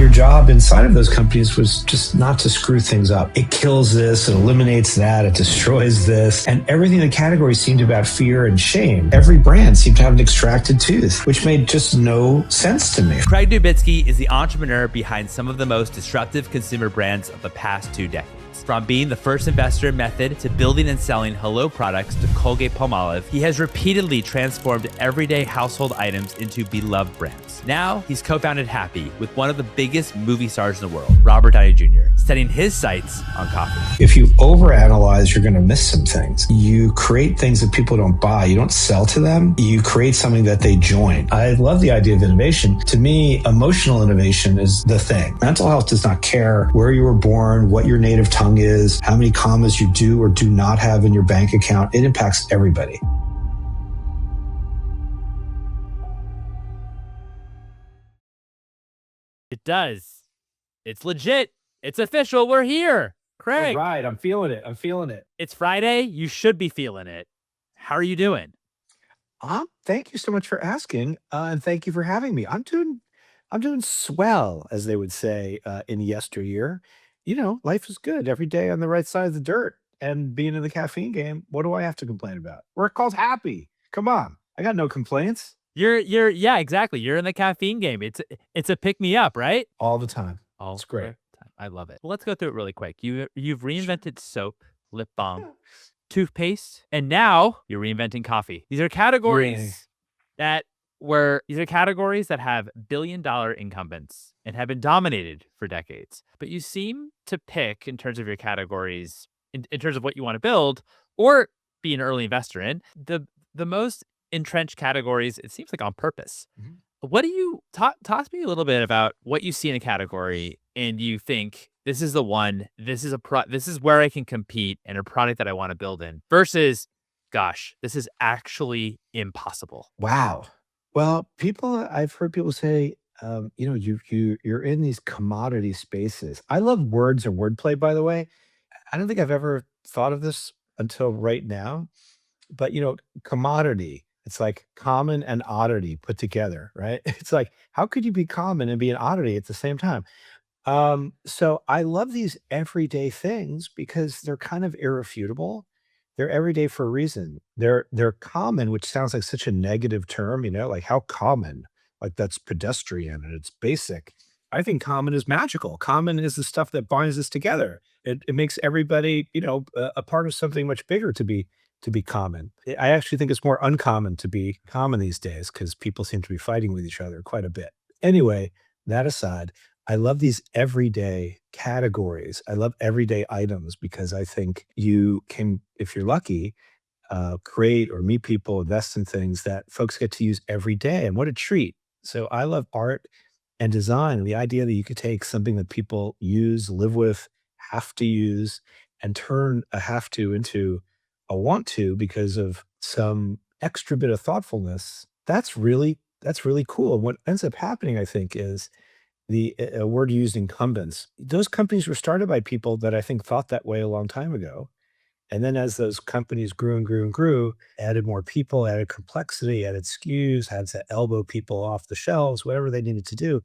your job inside of those companies was just not to screw things up. It kills this, it eliminates that, it destroys this. And everything in the category seemed about fear and shame. Every brand seemed to have an extracted tooth, which made just no sense to me. Craig Dubitsky is the entrepreneur behind some of the most disruptive consumer brands of the past 2 decades. From being the first investor in Method to building and selling Hello products to Colgate-Palmolive, he has repeatedly transformed everyday household items into beloved brands. Now, he's co-founded Happy with one of the biggest movie stars in the world, Robert Downey Jr., setting his sights on coffee. If you overanalyze, you're going to miss some things. You create things that people don't buy. You don't sell to them. You create something that they join. I love the idea of innovation. To me, emotional innovation is the thing. Mental health does not care where you were born, what your native tongue is, how many commas you do or do not have in your bank account. It impacts everybody. It does. It's legit. It's official. We're here. Craig. All right. I'm feeling it. I'm feeling it. It's Friday. You should be feeling it. How are you doing? Thank you so much for asking. And thank you for having me. I'm doing swell, as they would say in yesteryear. You know, life is good every day on the right side of the dirt. And being in the caffeine game, what do I have to complain about? We're called happy. Come on. I got no complaints. Yeah, exactly. You're in the caffeine game. It's a pick me up, right? All the time. All It's great. the time. I love it. Well, let's go through it really quick. You've reinvented soap, lip balm, toothpaste, and now you're reinventing coffee. These are categories that have billion-dollar incumbents and have been dominated for decades. But you seem to pick, in terms of your categories, in terms of what you want to build or be an early investor in, the most entrenched categories, it seems like on purpose. Mhm. What do you talk to me a little bit about what you see in a category and you think this is the one, this is where I can compete and a product that I want to build in versus, gosh, this is actually impossible. Wow. Well, I've heard people say, you're in these commodity spaces. I love words and wordplay, by the way. I don't think I've ever thought of this until right now, but commodity, it's like common and oddity put together, right? It's like, how could you be common and be an oddity at the same time? So I love these everyday things because they're kind of irrefutable. They're everyday for a reason. They're common, which sounds like such a negative term, like how common, like that's pedestrian and it's basic. I think common is magical. Common is the stuff that binds us together. It makes everybody, a part of something much bigger to be common. I actually think it's more uncommon to be common these days because people seem to be fighting with each other quite a bit. Anyway, that aside, I love these everyday categories. I love everyday items because I think you can, if you're lucky, create or meet people, invest in things that folks get to use every day. And what a treat. So I love art and design and the idea that you could take something that people use, live with, have to use, and turn a have to into a want to because of some extra bit of thoughtfulness. That's really cool. And what ends up happening, I think, is a word used, incumbents. Those companies were started by people that I think thought that way a long time ago. And then as those companies grew and grew and grew, added more people, added complexity, added SKUs, had to elbow people off the shelves, whatever they needed to do.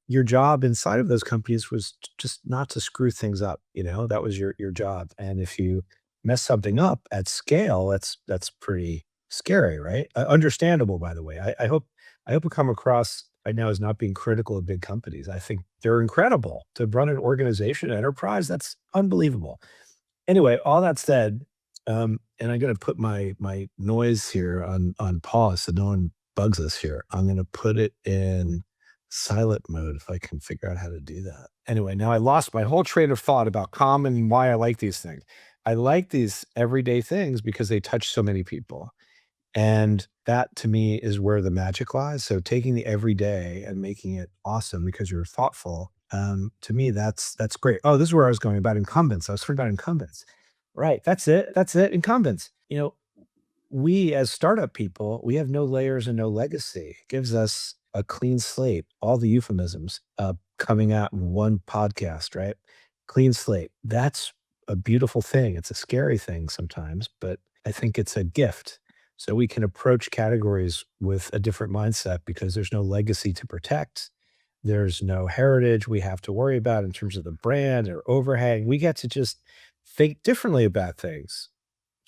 Your job inside of those companies was just not to screw things up. That was your job. And if you mess something up at scale, that's pretty scary, right? Understandable, by the way. I hope I come across right now as not being critical of big companies. I think they're incredible. To run an organization, enterprise, that's unbelievable. Anyway, all that said, and I'm going to put my noise here on pause so no one bugs us here. I'm going to put it in silent mode if I can figure out how to do that. Anyway, now I lost my whole train of thought about common and why I like these things. I like these everyday things because they touch so many people. And that to me is where the magic lies. So taking the everyday and making it awesome because you're thoughtful, to me, that's great. Oh, this is where I was going about incumbents. I was talking about incumbents. Right. That's it. Incumbents. We as startup people, we have no layers and no legacy. It gives us a clean slate, all the euphemisms coming out in one podcast, right? Clean slate. That's a beautiful thing. It's a scary thing sometimes, but I think it's a gift. So we can approach categories with a different mindset because there's no legacy to protect. There's no heritage we have to worry about in terms of the brand or overhang. We get to just think differently about things.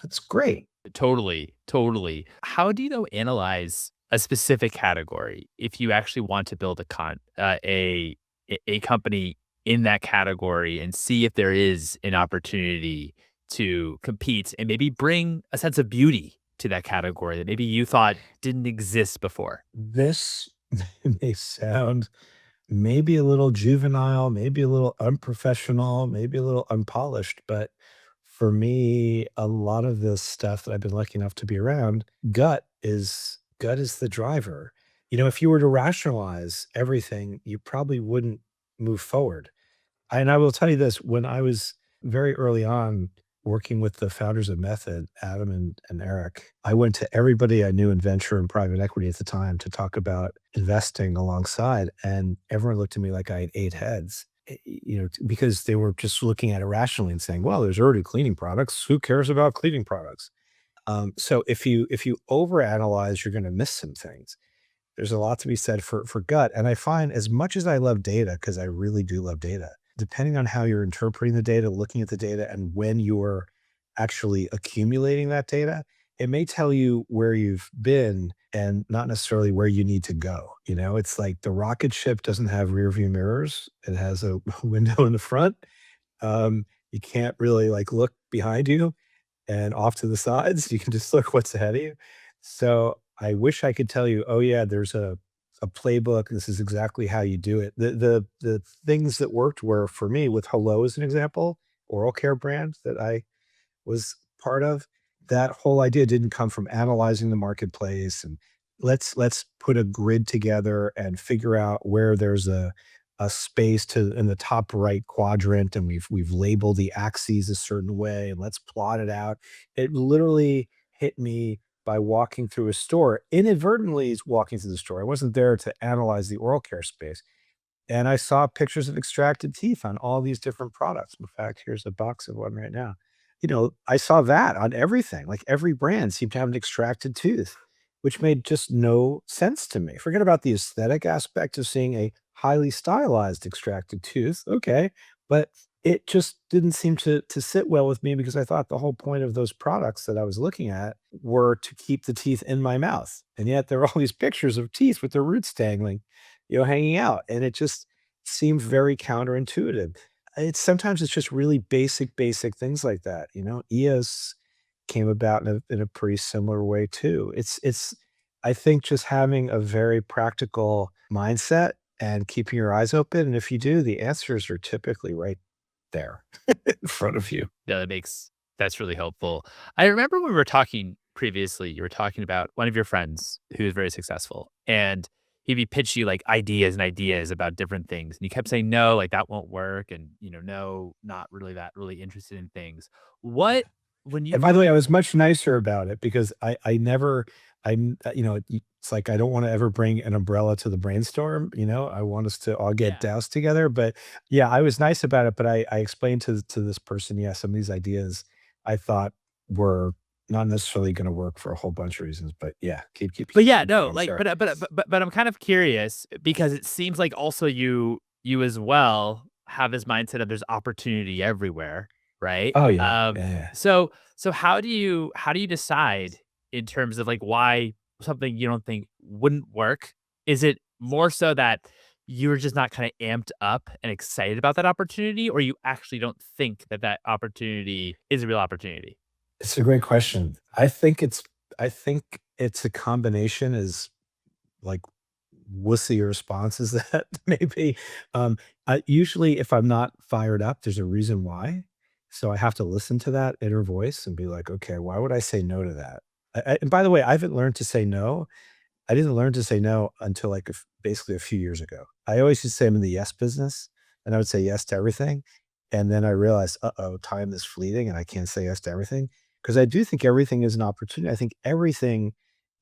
That's great. Totally, totally. How do you though analyze a specific category if you actually want to build a company in that category and see if there is an opportunity to compete and maybe bring a sense of beauty to that category that maybe you thought didn't exist before? This may sound maybe a little juvenile, maybe a little unprofessional, maybe a little unpolished, but for me, a lot of this stuff that I've been lucky enough to be around, gut is the driver. If you were to rationalize everything, you probably wouldn't move forward. And I will tell you this, when I was very early on working with the founders of Method, Adam and Eric, I went to everybody I knew in venture and private equity at the time to talk about investing alongside. And everyone looked at me like I had 8 heads, because they were just looking at it rationally and saying, well, there's already cleaning products. Who cares about cleaning products? So if you overanalyze, you're going to miss some things. There's a lot to be said for gut. And I find as much as I love data, because I really do love data, depending on how you're interpreting the data, looking at the data, and when you're actually accumulating that data, it may tell you where you've been and not necessarily where you need to go. It's like the rocket ship doesn't have rear view mirrors. It has a window in the front. You can't really like look behind you and off to the sides. You can just look what's ahead of you. So I wish I could tell you, oh yeah, there's a playbook. This is exactly how you do it. The things that worked were for me with Hello as an example, oral care brand that I was part of. That whole idea didn't come from analyzing the marketplace and let's put a grid together and figure out where there's a space to in the top right quadrant, and we've labeled the axes a certain way, and let's plot it out. It literally hit me by walking through a store, inadvertently walking through the store. I wasn't there to analyze the oral care space. And I saw pictures of extracted teeth on all these different products. In fact, here's a box of one right now. I saw that on everything. Like every brand seemed to have an extracted tooth, which made just no sense to me. Forget about the aesthetic aspect of seeing a highly stylized extracted tooth. Okay. But it just didn't seem to sit well with me because I thought the whole point of those products that I was looking at were to keep the teeth in my mouth. And yet there were all these pictures of teeth with their roots dangling, hanging out. And it just seemed very counterintuitive. It's just really basic things like that. EOS came about in a pretty similar way too. It's I think just having a very practical mindset and keeping your eyes open. And if you do, the answers are typically right there in front of you. Yeah, that's really helpful. I remember when we were talking previously, you were talking about one of your friends who is very successful, and he'd be pitch you like ideas and ideas about different things. And you kept saying, no, like that won't work. And, no, not really that really interested in things. What, when you, And by the way, I was much nicer about it because I never it's like I don't wanna ever bring an umbrella to the brainstorm. I want us to all get yeah. doused together, but yeah, I was nice about it, but I explained to this person, yeah, some of these ideas I thought were not necessarily gonna work for a whole bunch of reasons, but yeah, But yeah, keep no, going, like, sorry. but I'm kind of curious because it seems like also you as well have this mindset of there's opportunity everywhere, right? Oh, yeah. Yeah, yeah. So how do you decide in terms of like why something you don't think wouldn't work? Is it more so that you're just not kind of amped up and excited about that opportunity, or you actually don't think that that opportunity is a real opportunity? It's a great question. I think it's a combination is like wussy response is that maybe. Usually, if I'm not fired up, there's a reason why. So I have to listen to that inner voice and be like, okay, why would I say no to that? And by the way, I haven't learned to say no. I didn't learn to say no until like basically a few years ago. I always used to say I'm in the yes business and I would say yes to everything. And then I realized, uh-oh, time is fleeting and I can't say yes to everything. Because I do think everything is an opportunity. I think everything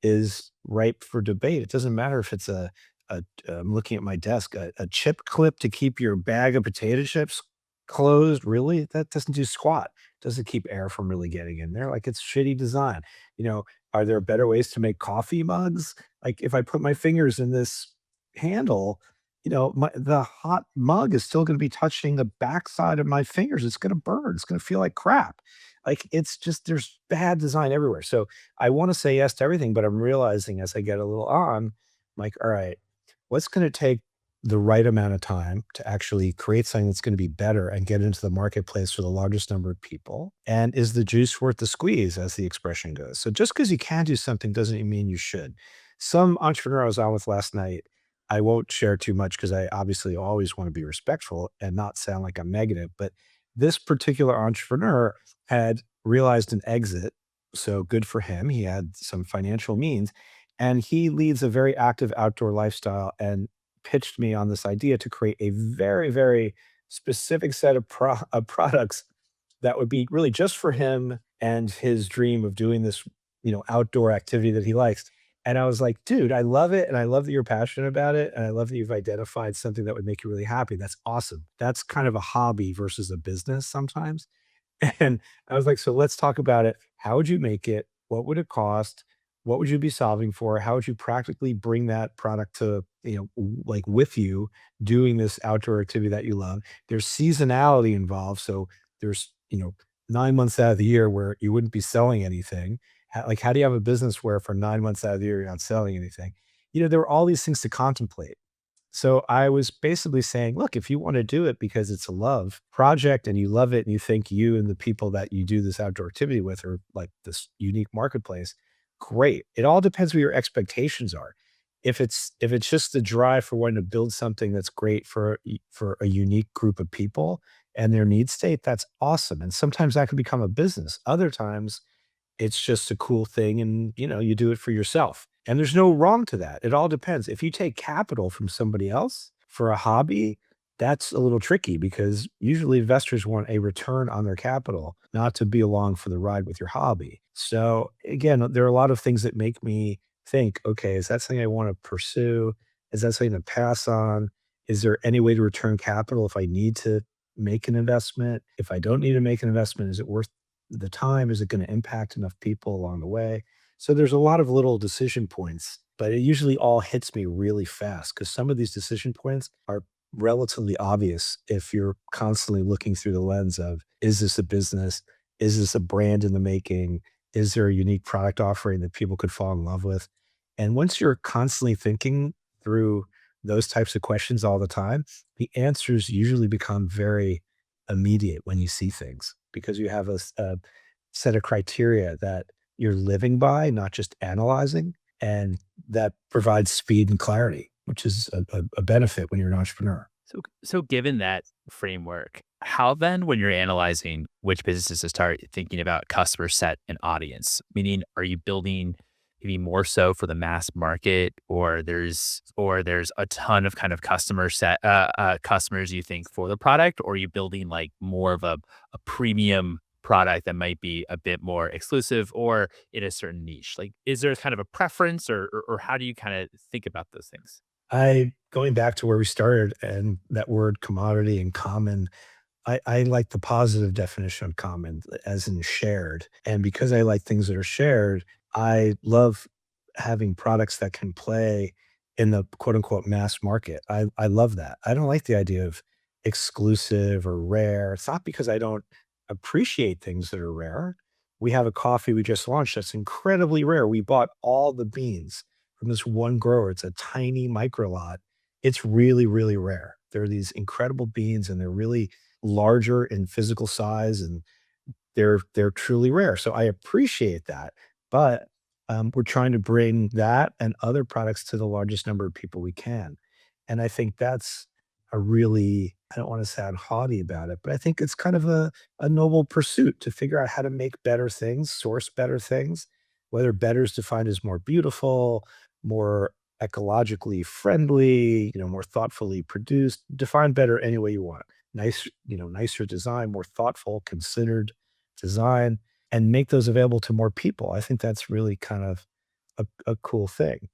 is ripe for debate. It doesn't matter if it's I'm looking at my desk, a chip clip to keep your bag of potato chips closed. Really? That doesn't do squat. Doesn't keep air from really getting in there. Like it's shitty design. You know, are there better ways to make coffee mugs? Like if I put my fingers in this handle, the hot mug is still going to be touching the backside of my fingers. It's going to burn. It's going to feel like crap. Like it's just there's bad design everywhere. So I want to say yes to everything, but I'm realizing as I get a little on, I'm like, all right, what's going to take the right amount of time to actually create something that's going to be better and get into the marketplace for the largest number of people? And is the juice worth the squeeze, as the expression goes? So just because you can do something doesn't mean you should. Some entrepreneur I was on with last night, I won't share too much because I obviously always want to be respectful and not sound like I'm negative. But this particular entrepreneur had realized an exit. So good for him. He had some financial means and he leads a very active outdoor lifestyle and pitched me on this idea to create a very, very specific set of products that would be really just for him and his dream of doing this, outdoor activity that he likes. And I was like, dude, I love it. And I love that you're passionate about it. And I love that you've identified something that would make you really happy. That's awesome. That's kind of a hobby versus a business sometimes. And I was like, "So let's talk about it. How would you make it? What would it cost? What would you be solving for? How would you practically bring that product to, like with you doing this outdoor activity that you love?" There's seasonality involved. So there's, 9 months out of the year where you wouldn't be selling anything. Like, how do you have a business where for 9 months out of the year you're not selling anything? There were all these things to contemplate. So I was basically saying, look, if you want to do it because it's a love project and you love it and you think you and the people that you do this outdoor activity with are like this unique marketplace, great. It all depends what your expectations are. If it's just the drive for wanting to build something that's great for a unique group of people and their need state, that's awesome. And sometimes that can become a business. Other times it's just a cool thing and, you do it for yourself. And there's no wrong to that. It all depends. If you take capital from somebody else for a hobby, that's a little tricky because usually investors want a return on their capital, not to be along for the ride with your hobby. So again, there are a lot of things that make me think, okay, is that something I want to pursue? Is that something to pass on? Is there any way to return capital if I need to make an investment? If I don't need to make an investment, is it worth the time? Is it going to impact enough people along the way? So there's a lot of little decision points, but it usually all hits me really fast because some of these decision points are relatively obvious if you're constantly looking through the lens of, is this a business? Is this a brand in the making? Is there a unique product offering that people could fall in love with? And once you're constantly thinking through those types of questions all the time, the answers usually become very immediate when you see things because you have a set of criteria that you're living by, not just analyzing. And that provides speed and clarity, which is a benefit when you're an entrepreneur. So given that framework, how then, when you're analyzing which businesses to start thinking about customer set and audience, meaning are you building maybe more so for the mass market, or there's a ton of kind of customer set customers you think for the product, or are you building like more of a premium product that might be a bit more exclusive or in a certain niche? Like, is there kind of a preference, or how do you kind of think about those things? Going back to where we started and that word commodity and common, I like the positive definition of common as in shared. And because I like things that are shared, I love having products that can play in the quote unquote mass market. I love that. I don't like the idea of exclusive or rare. It's not because I don't appreciate things that are rare. We have a coffee we just launched that's incredibly rare. We bought all the beans from this one grower. It's a tiny micro lot. It's really, really rare. There are these incredible beans and they're really larger in physical size and they're truly rare. So I appreciate that. But we're trying to bring that and other products to the largest number of people we can. And I think that's a really, I don't want to sound haughty about it, but I think it's kind of a noble pursuit to figure out how to make better things, source better things, whether better is defined as more beautiful, more ecologically friendly, more thoughtfully produced, define better any way you want. Nice, nicer design, more thoughtful, considered design, and make those available to more people. I think that's really kind of a cool thing.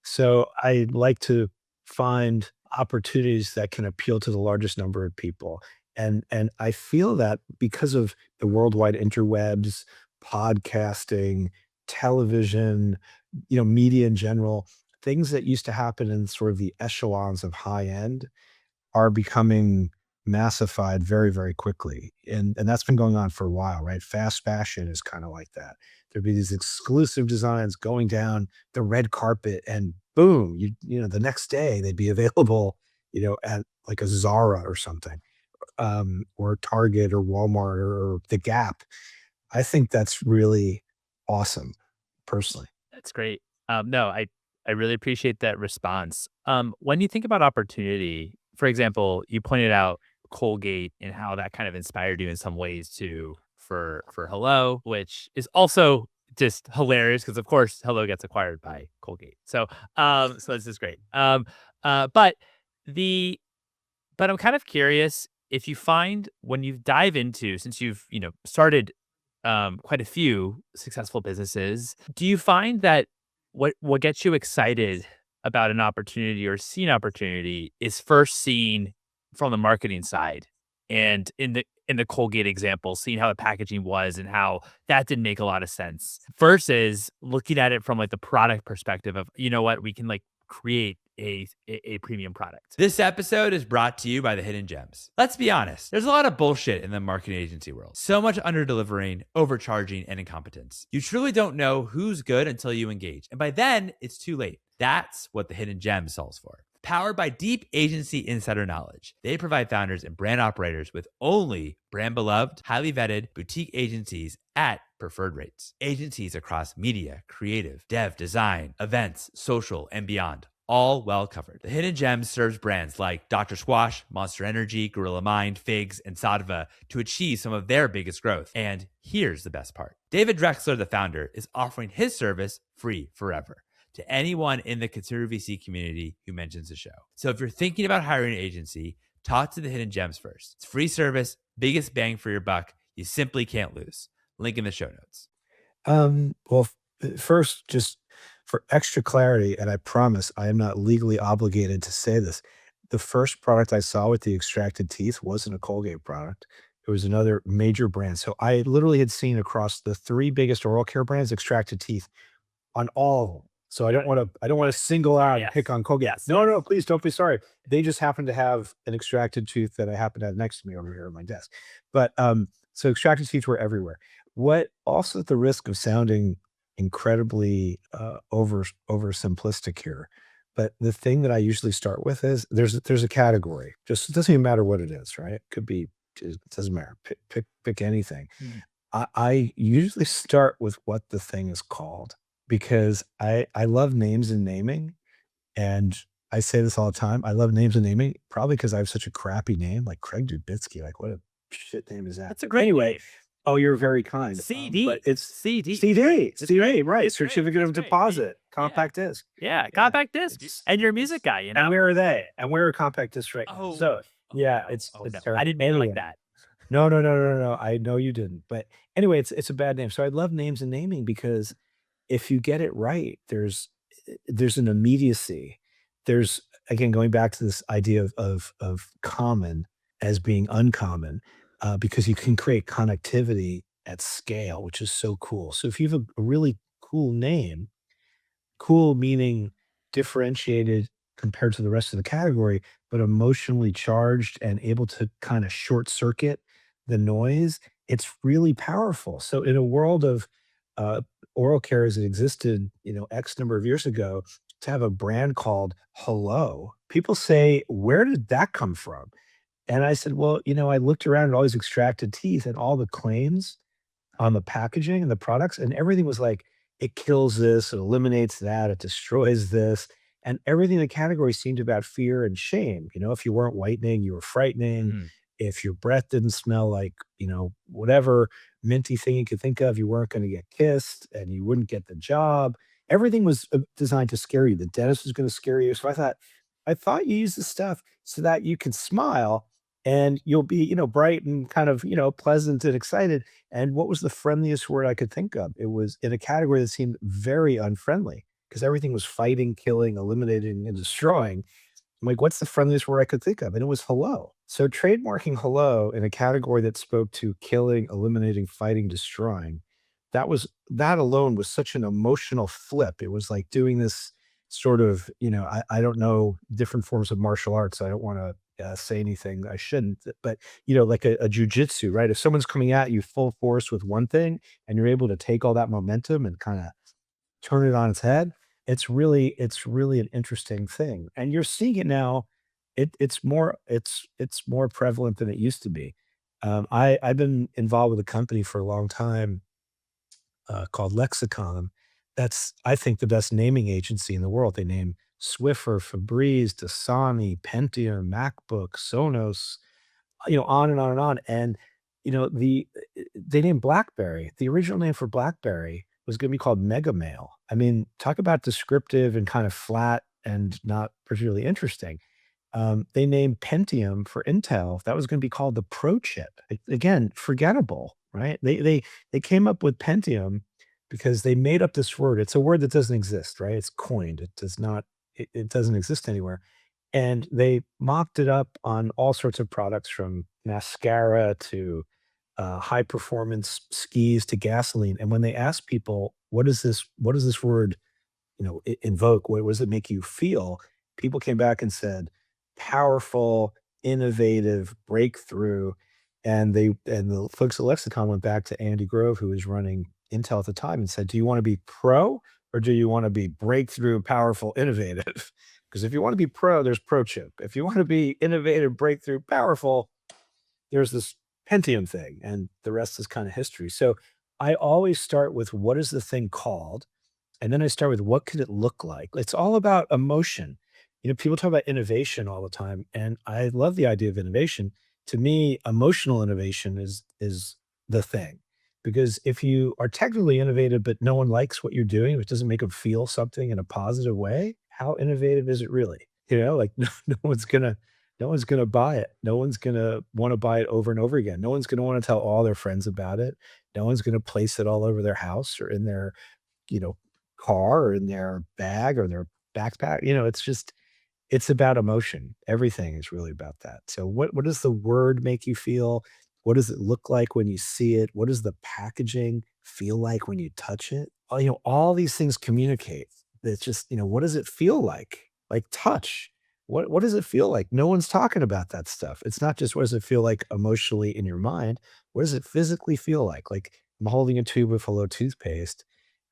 So I like to find opportunities that can appeal to the largest number of people. And I feel that because of the worldwide interwebs, podcasting, television, media in general, things that used to happen in sort of the echelons of high end are becoming massified very, very quickly. And that's been going on for a while, right? Fast fashion is kind of like that. There'd be these exclusive designs going down the red carpet and boom, the next day they'd be available, at like a Zara or something, or Target or Walmart or the Gap. I think that's really awesome personally. That's great. No, I really appreciate that response. When you think about opportunity, for example, you pointed out Colgate and how that kind of inspired you in some ways to for Hello, which is also just hilarious because of course Hello gets acquired by Colgate. So this is great. But the but I'm kind of curious if you find when you dive into since you've started quite a few successful businesses. Do you find that what gets you excited about an opportunity or see an opportunity is first seen from the marketing side, and in the Colgate example, seeing how the packaging was and how that didn't make a lot of sense, versus looking at it from like the product perspective of what we can like create a premium product. This episode is brought to you by the Hidden Gems. Let's be honest, there's a lot of bullshit in the marketing agency world. So much under-delivering, overcharging, and incompetence. You truly don't know who's good until you engage. And by then, it's too late. That's what the Hidden Gems solves for. Powered by deep agency insider knowledge, they provide founders and brand operators with only brand beloved, highly vetted boutique agencies at preferred rates. Agencies across media, creative, dev, design, events, social, and beyond. All well covered. The Hidden Gems serves brands like Dr. Squatch, Monster Energy, Gorilla Mind, Figs, and Saatva to achieve some of their biggest growth. And here's the best part. David Drexler, the founder, is offering his service free forever to anyone in the consumer VC community who mentions the show. So if you're thinking about hiring an agency, talk to the Hidden Gems first. It's free service, biggest bang for your buck. You simply can't lose. Link in the show notes. Well, first, just for extra clarity, and I promise I am not legally obligated to say this, the first product I saw with the extracted teeth wasn't a Colgate product. It was another major brand. So I literally had seen across the three biggest oral care brands extracted teeth on all of them. So I don't want to single out and pick on Colgate. Yes. No, please don't be sorry. They just happen to have an extracted tooth that I happen to have next to me over here on my desk. But so extracted teeth were everywhere. What also, at the risk of sounding incredibly oversimplistic here, but the thing that I usually start with is there's a category. Just, it doesn't even matter what it is, right? It could be, it doesn't matter. Pick anything. I usually start with what the thing is called, because I love names and naming, and I say this all the time. I love names and naming, probably because I have such a crappy name, like Craig Dubitsky. Like, what a shit name is that? That's a great Anyway. name. Oh, you're very kind. CD. But it's CD. CD, right? It's great. Certificate of It's great. deposit, compact disc. Yeah, compact disc. And you're a music guy, And where are they? And where are compact discs right now? Oh, So yeah, no. it's Oh, no. terrible. I didn't mean it like Anyway. that. No. I know you didn't. But anyway, it's a bad name. So I love names and naming because if you get it right, there's an immediacy. There's, again, going back to this idea of common as being uncommon, because you can create connectivity at scale, which is so cool. So if you have a really cool name, cool meaning differentiated compared to the rest of the category, but emotionally charged and able to kind of short circuit the noise, it's really powerful. So in a world of uh, oral care as it existed, X number of years ago, to have a brand called Hello, people say, where did that come from? And I said, well, I looked around at all these extracted teeth and all the claims on the packaging and the products, and everything was like, it kills this, it eliminates that, it destroys this. And everything in the category seemed about fear and shame. If you weren't whitening, you were frightening. Mhm. If your breath didn't smell like, whatever minty thing you could think of, you weren't going to get kissed and you wouldn't get the job. Everything was designed to scare you. The dentist was going to scare you. So I thought you use this stuff so that you can smile and you'll be, bright and kind of, pleasant and excited. And what was the friendliest word I could think of? It was in a category that seemed very unfriendly because everything was fighting, killing, eliminating, and destroying. I'm like, what's the friendliest word I could think of? And it was hello. So trademarking hello in a category that spoke to killing, eliminating, fighting, destroying, that alone was such an emotional flip. It was like doing this sort of, I don't know different forms of martial arts. I don't want to say anything I shouldn't, but like a jujitsu, right? If someone's coming at you full force with one thing and you're able to take all that momentum and kind of turn it on its head, it's really an interesting thing. And you're seeing it now. It's more prevalent than it used to be. I've been involved with a company for a long time called Lexicon. That's, I think, the best naming agency in the world. They name Swiffer, Febreze, Dasani, Pentium, MacBook, Sonos, on and on and on. And, they named BlackBerry. The original name for BlackBerry was going to be called Mega Mail. I mean, talk about descriptive and kind of flat and not particularly interesting. They named Pentium for Intel. That was going to be called the Pro chip. Again, forgettable, right? They came up with Pentium because they made up this word. It's a word that doesn't exist, right? It's coined. It does not. It doesn't exist anywhere. And they mocked it up on all sorts of products, from mascara to high performance skis to gasoline. And when they asked people, what does this word invoke? What does it make you feel? People came back and said, powerful, innovative, breakthrough. And the folks at Lexicon went back to Andy Grove, who was running Intel at the time, and said, do you want to be pro or do you want to be breakthrough, powerful, innovative? Because if you want to be pro, there's Pro Chip. If you want to be innovative, breakthrough, powerful, there's this Pentium thing, and the rest is kind of history. So I always start with, what is the thing called? And then I start with, what could it look like? It's all about emotion. People talk about innovation all the time, and I love the idea of innovation. To me, emotional innovation is the thing. Because if you are technically innovative, but no one likes what you're doing, which doesn't make them feel something in a positive way, how innovative is it really? Like no one's gonna buy it. No one's gonna want to buy it over and over again. No one's gonna want to tell all their friends about it. No one's gonna place it all over their house or in their you know, car or in their bag or their backpack. It's about emotion. Everything is really about that. So what does the word make you feel? What does it look like when you see it? What does the packaging feel like when you touch it? All these things communicate. It's just, what does it feel like? Like touch. What does it feel like? No one's talking about that stuff. It's not just, what does it feel like emotionally in your mind? What does it physically feel like? Like, I'm holding a tube of Hello toothpaste,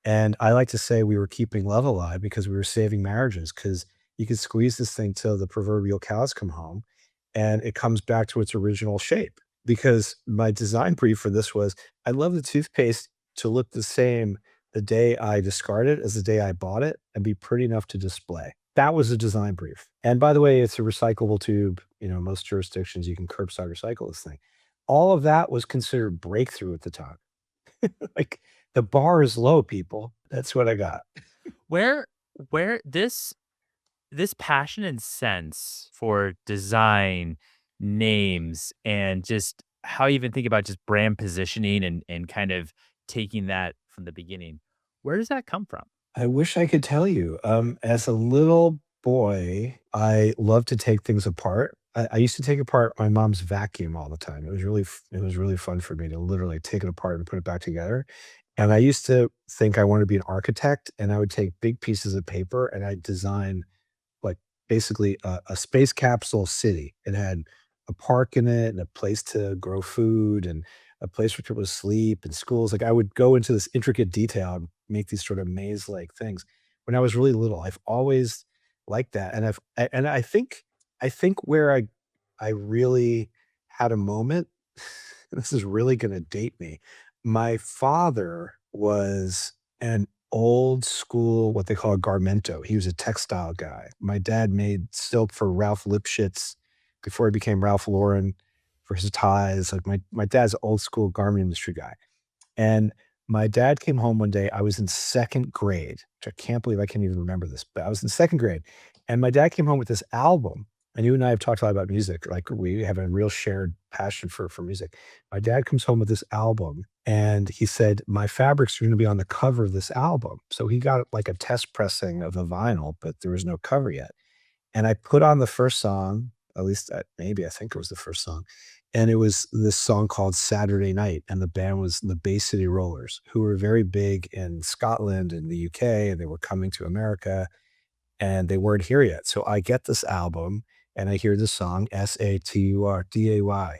and I like to say we were keeping love alive because we were saving marriages, because you could squeeze this thing till the proverbial cows come home and it comes back to its original shape. Because my design brief for this was, I love the toothpaste to look the same the day I discard it as the day I bought it and be pretty enough to display. That was the design brief. And by the way, it's a recyclable tube. Most jurisdictions you can curbside recycle this thing. All of that was considered breakthrough at the time. Like, the bar is low, people. That's what I got. Where where this passion and sense for design, names, and just how you even think about just brand positioning and kind of taking that from the beginning, where does that come from? I wish I could tell you. As a little boy, I loved to take things apart. I used to take apart my mom's vacuum all the time. It was really fun for me to literally take it apart and put it back together. And I used to think I wanted to be an architect, and I would take big pieces of paper and I'd design, like, basically a space capsule city. It had a park in it and a place to grow food and a place for people to sleep and schools. Like, I would go into this intricate detail and make these sort of maze-like things. When I was really little, I've always liked that. And I think where I really had a moment, this is really gonna date me. My father was an old school, what they call a garmento. He was a textile guy. My dad made silk for Ralph Lipschitz before he became Ralph Lauren for his ties. Like, my dad's an old school garment industry guy. And my dad came home one day. I was in second grade, which I can't believe I can't even remember this, but I was in second grade. And my dad came home with this album. And you and I have talked a lot about music. Like, we have a real shared passion for music. My dad comes home with this album and he said, my fabrics are going to be on the cover of this album. So he got like a test pressing of a vinyl, but there was no cover yet. And I put on the first song, at least maybe I think it was the first song. And it was this song called Saturday Night. And the band was the Bay City Rollers, who were very big in Scotland and the UK, and they were coming to America. and they weren't here yet. So I get this album and I hear the song Saturday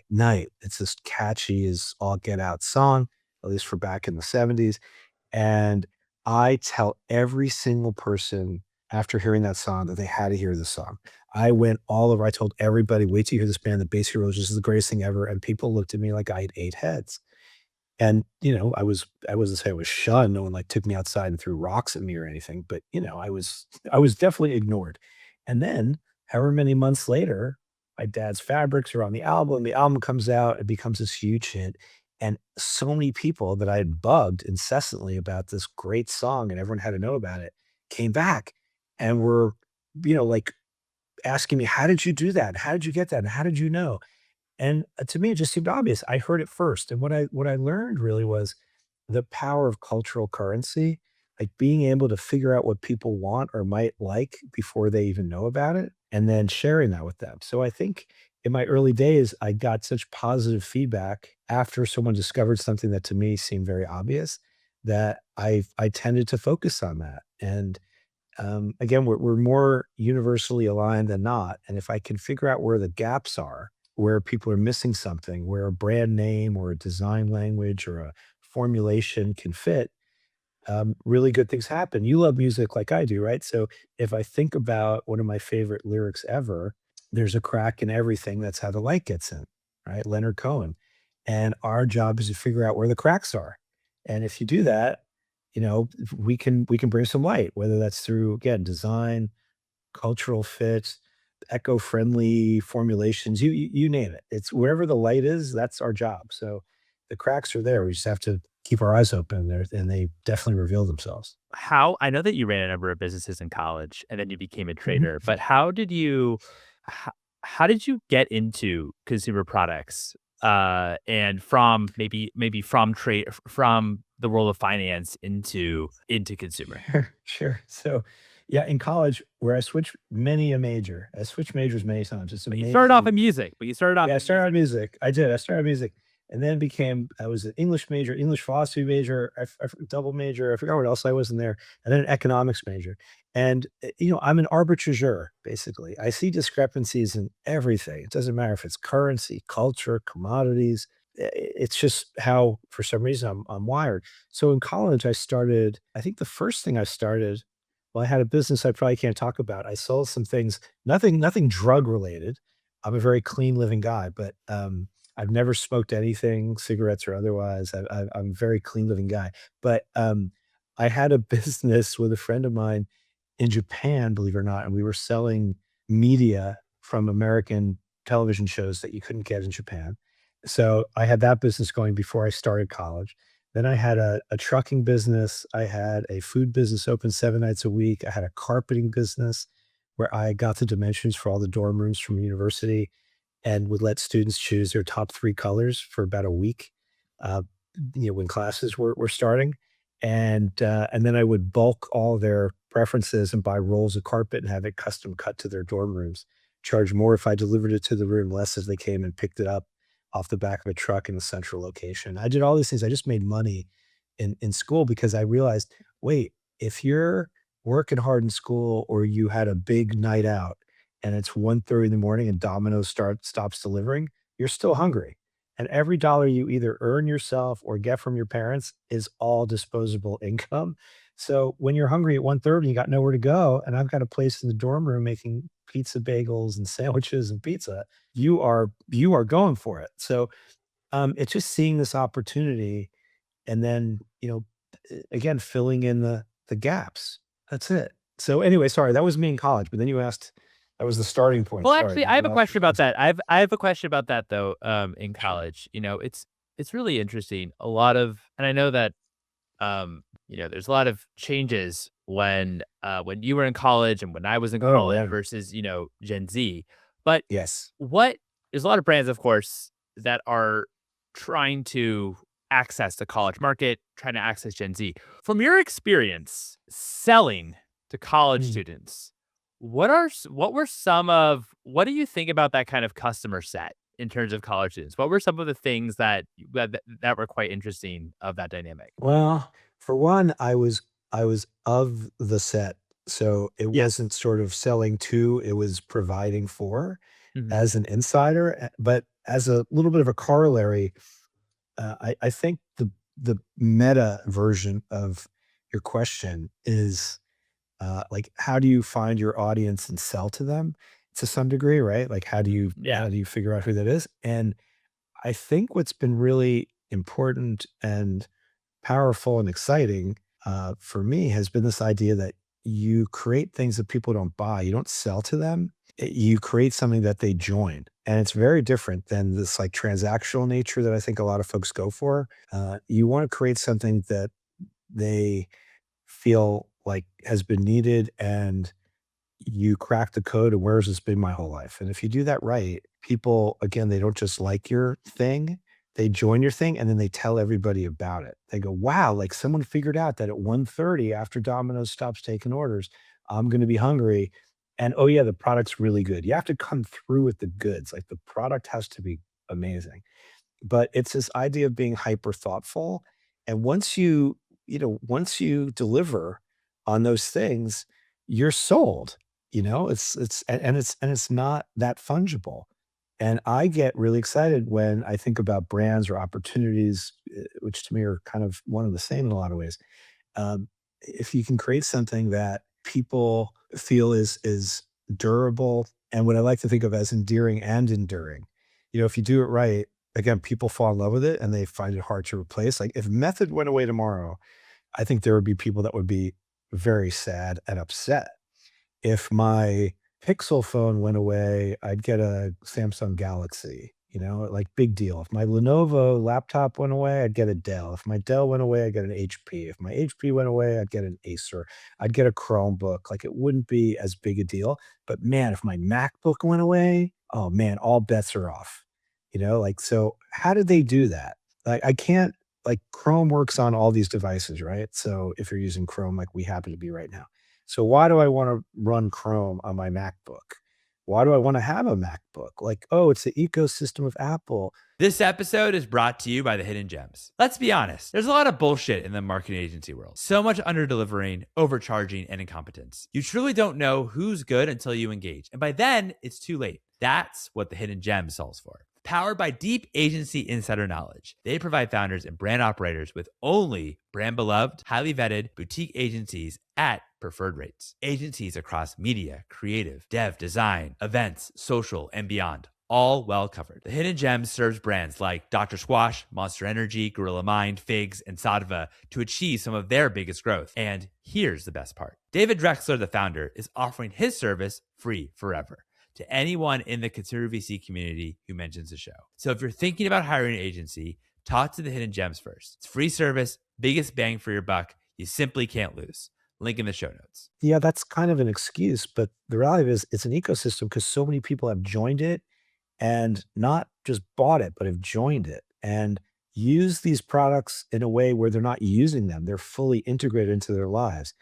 Night. It's this catchy as all get out song, at least for back in the 70s. And I tell every single person after hearing that song that they had to hear the song. I went all over. I told everybody, wait till you hear this band, the Bass Heroes. This is the greatest thing ever. And people looked at me like I had 8 heads. And, I wasn't say I was shunned. No one like took me outside and threw rocks at me or anything, but I was definitely ignored. And then however many months later, my dad's fabrics are on the album. The album comes out, it becomes this huge hit. And so many people that I had bugged incessantly about this great song and everyone had to know about it came back and were, like asking me, how did you do that? How did you get that? And how did you know? And, to me, it just seemed obvious. I heard it first, and what I learned really was the power of cultural currency, like being able to figure out what people want or might like before they even know about it, and then sharing that with them. So I think in my early days, I got such positive feedback after someone discovered something that to me seemed very obvious that I tended to focus on that. And again, we're more universally aligned than not. And if I can figure out where the gaps are, where people are missing something, where a brand name or a design language or a formulation can fit, really good things happen. You love music like I do, right? So if I think about one of my favorite lyrics ever, there's a crack in everything. That's how the light gets in, right? Leonard Cohen. And our job is to figure out where the cracks are. And if you do that, we can bring some light, whether that's through again design, cultural fit, eco-friendly formulations, you name it. It's wherever the light is, that's our job. So the cracks are there. We just have to keep our eyes open there, and they definitely reveal themselves. How I know that you ran a number of businesses in college and then you became a Mhm. trader, but how, how did you get into consumer products? And from maybe from trade from the world of finance into consumer. Sure, sure. So, yeah, in college, where I switched majors many times. It's But you started off amazing. in music. But you started off Yeah, I in started out music. music. I did. I started out music, and then I was an English major, English philosophy major, double major. I forgot what else I was in there, and then an economics major. And I'm an arbitrageur basically. I see discrepancies in everything. It doesn't matter if it's currency, culture, commodities. It's just how, for some reason, I'm wired. So in college, I started. I think the first thing I started. Well, I had a business I probably can't talk about. I sold some things, nothing drug related. I'm a very clean living guy, but, I've never smoked anything, cigarettes or otherwise. I'm a very clean living guy, but, I had a business with a friend of mine in Japan, believe it or not, and we were selling media from American television shows that you couldn't get in Japan. So, I had that business going before I started college. Then I had a trucking business. I had a food business open 7 nights a week. I had a carpeting business where I got the dimensions for all the dorm rooms from university and would let students choose their top 3 colors for about a week, uh, when classes were starting, and then I would bulk all their preferences and buy rolls of carpet and have it custom cut to their dorm rooms, charge more if I delivered it to the room, less as they came and picked it up off the back of a truck in the central location. I did all these things. I just made money in school because I realized, wait, if you're working hard in school or you had a big night out and it's 1:30 in the morning and Domino's stops delivering, you're still hungry. And every dollar you either earn yourself or get from your parents is all disposable income. So when you're hungry at 1:30, you got nowhere to go, and I've got a place in the dorm room making pizza bagels and sandwiches and pizza, you are going for it. So, it's just seeing this opportunity and then, again, filling in the gaps. That's it. So anyway, sorry, that was me in college, but then you asked that was the starting point. Well, Sorry, actually, I have you a asked for question about context. that. I have a question about that though. In Sure. college, it's really interesting. A lot of, and I know that there's a lot of changes when you were in college and when I was in Oh, college yeah. versus Gen Z. But Yes. what there's a lot of brands, of course, that are trying to access the college market, trying to access Gen Z. From your experience selling to college Mm. students, what do you think about that kind of customer set in terms of college students? What were some of the things that were quite interesting of that dynamic? Well, for one, I was of the set. So it Yeah. wasn't sort of selling to, it was providing for Mhm. as an insider. But as a little bit of a corollary, I think the meta version of your question is like, how do you find your audience and sell to them to some degree, right? Like, Yeah. how do you figure out who that is? And I think what's been really important and powerful and exciting for me has been this idea that you create things that people don't buy. You don't sell to them. You create something that they join. And it's very different than this like transactional nature that I think a lot of folks go for. You want to create something that they feel like has been needed and you crack the code and where's this been my whole life? And if you do that right, people, again, they don't just like your thing, they join your thing and then they tell everybody about it. They go, wow, like someone figured out that at 1:30 after Domino's stops taking orders, I'm going to be hungry. And oh, yeah, the product's really good. You have to come through with the goods. Like the product has to be amazing. But it's this idea of being hyper thoughtful, and once you deliver on those things, you're sold, and it's not that fungible, and I get really excited when I think about brands or opportunities, which to me are kind of one of the same in a lot of ways. If you can create something that people feel is durable and what I like to think of as endearing and enduring. If you do it right, again, people fall in love with it and they find it hard to replace. Like if method went away tomorrow, I think there would be people that would be very sad and upset. If my Pixel phone went away, I'd get a Samsung Galaxy, like big deal. If my Lenovo laptop went away, I'd get a Dell. If my Dell went away, I'd get an HP. If my HP went away, I'd get an Acer. I'd get a Chromebook. Like it wouldn't be as big a deal. But man, if my MacBook went away, oh man, all bets are off. Like, so how did they do that? Like, I can't, like, Chrome works on all these devices, right? So if you're using Chrome, like we happen to be right now. So why do I wanna run Chrome on my MacBook? Why do I wanna have a MacBook? Like, "Oh, it's the ecosystem of Apple." This episode is brought to you by the Hidden Gems. Let's be honest, there's a lot of bullshit in the marketing agency world. So much underdelivering, overcharging, and incompetence. You truly don't know who's good until you engage. And by then, it's too late. That's what the Hidden Gem solves for. Powered by deep agency insider knowledge, they provide founders and brand operators with only brand beloved, highly vetted boutique agencies at preferred rates. Agencies across media, creative, dev, design, events, social, and beyond. All well covered. The Hidden Gem serves brands like Dr. Squash, Monster Energy, Gorilla Mind, Figs, and Saatva to achieve some of their biggest growth. And here's the best part. David Drexler, the founder, is offering his service free forever to anyone in the consumer VC community who mentions the show. So if you're thinking about hiring an agency, talk to the Hidden Gems first. It's free service, biggest bang for your buck. You simply can't lose. Link in the show notes. Yeah, that's kind of an excuse, but the reality is it's an ecosystem because so many people have joined it and not just bought it, but have joined it and use these products in a way where they're not using them. They're fully integrated into their lives.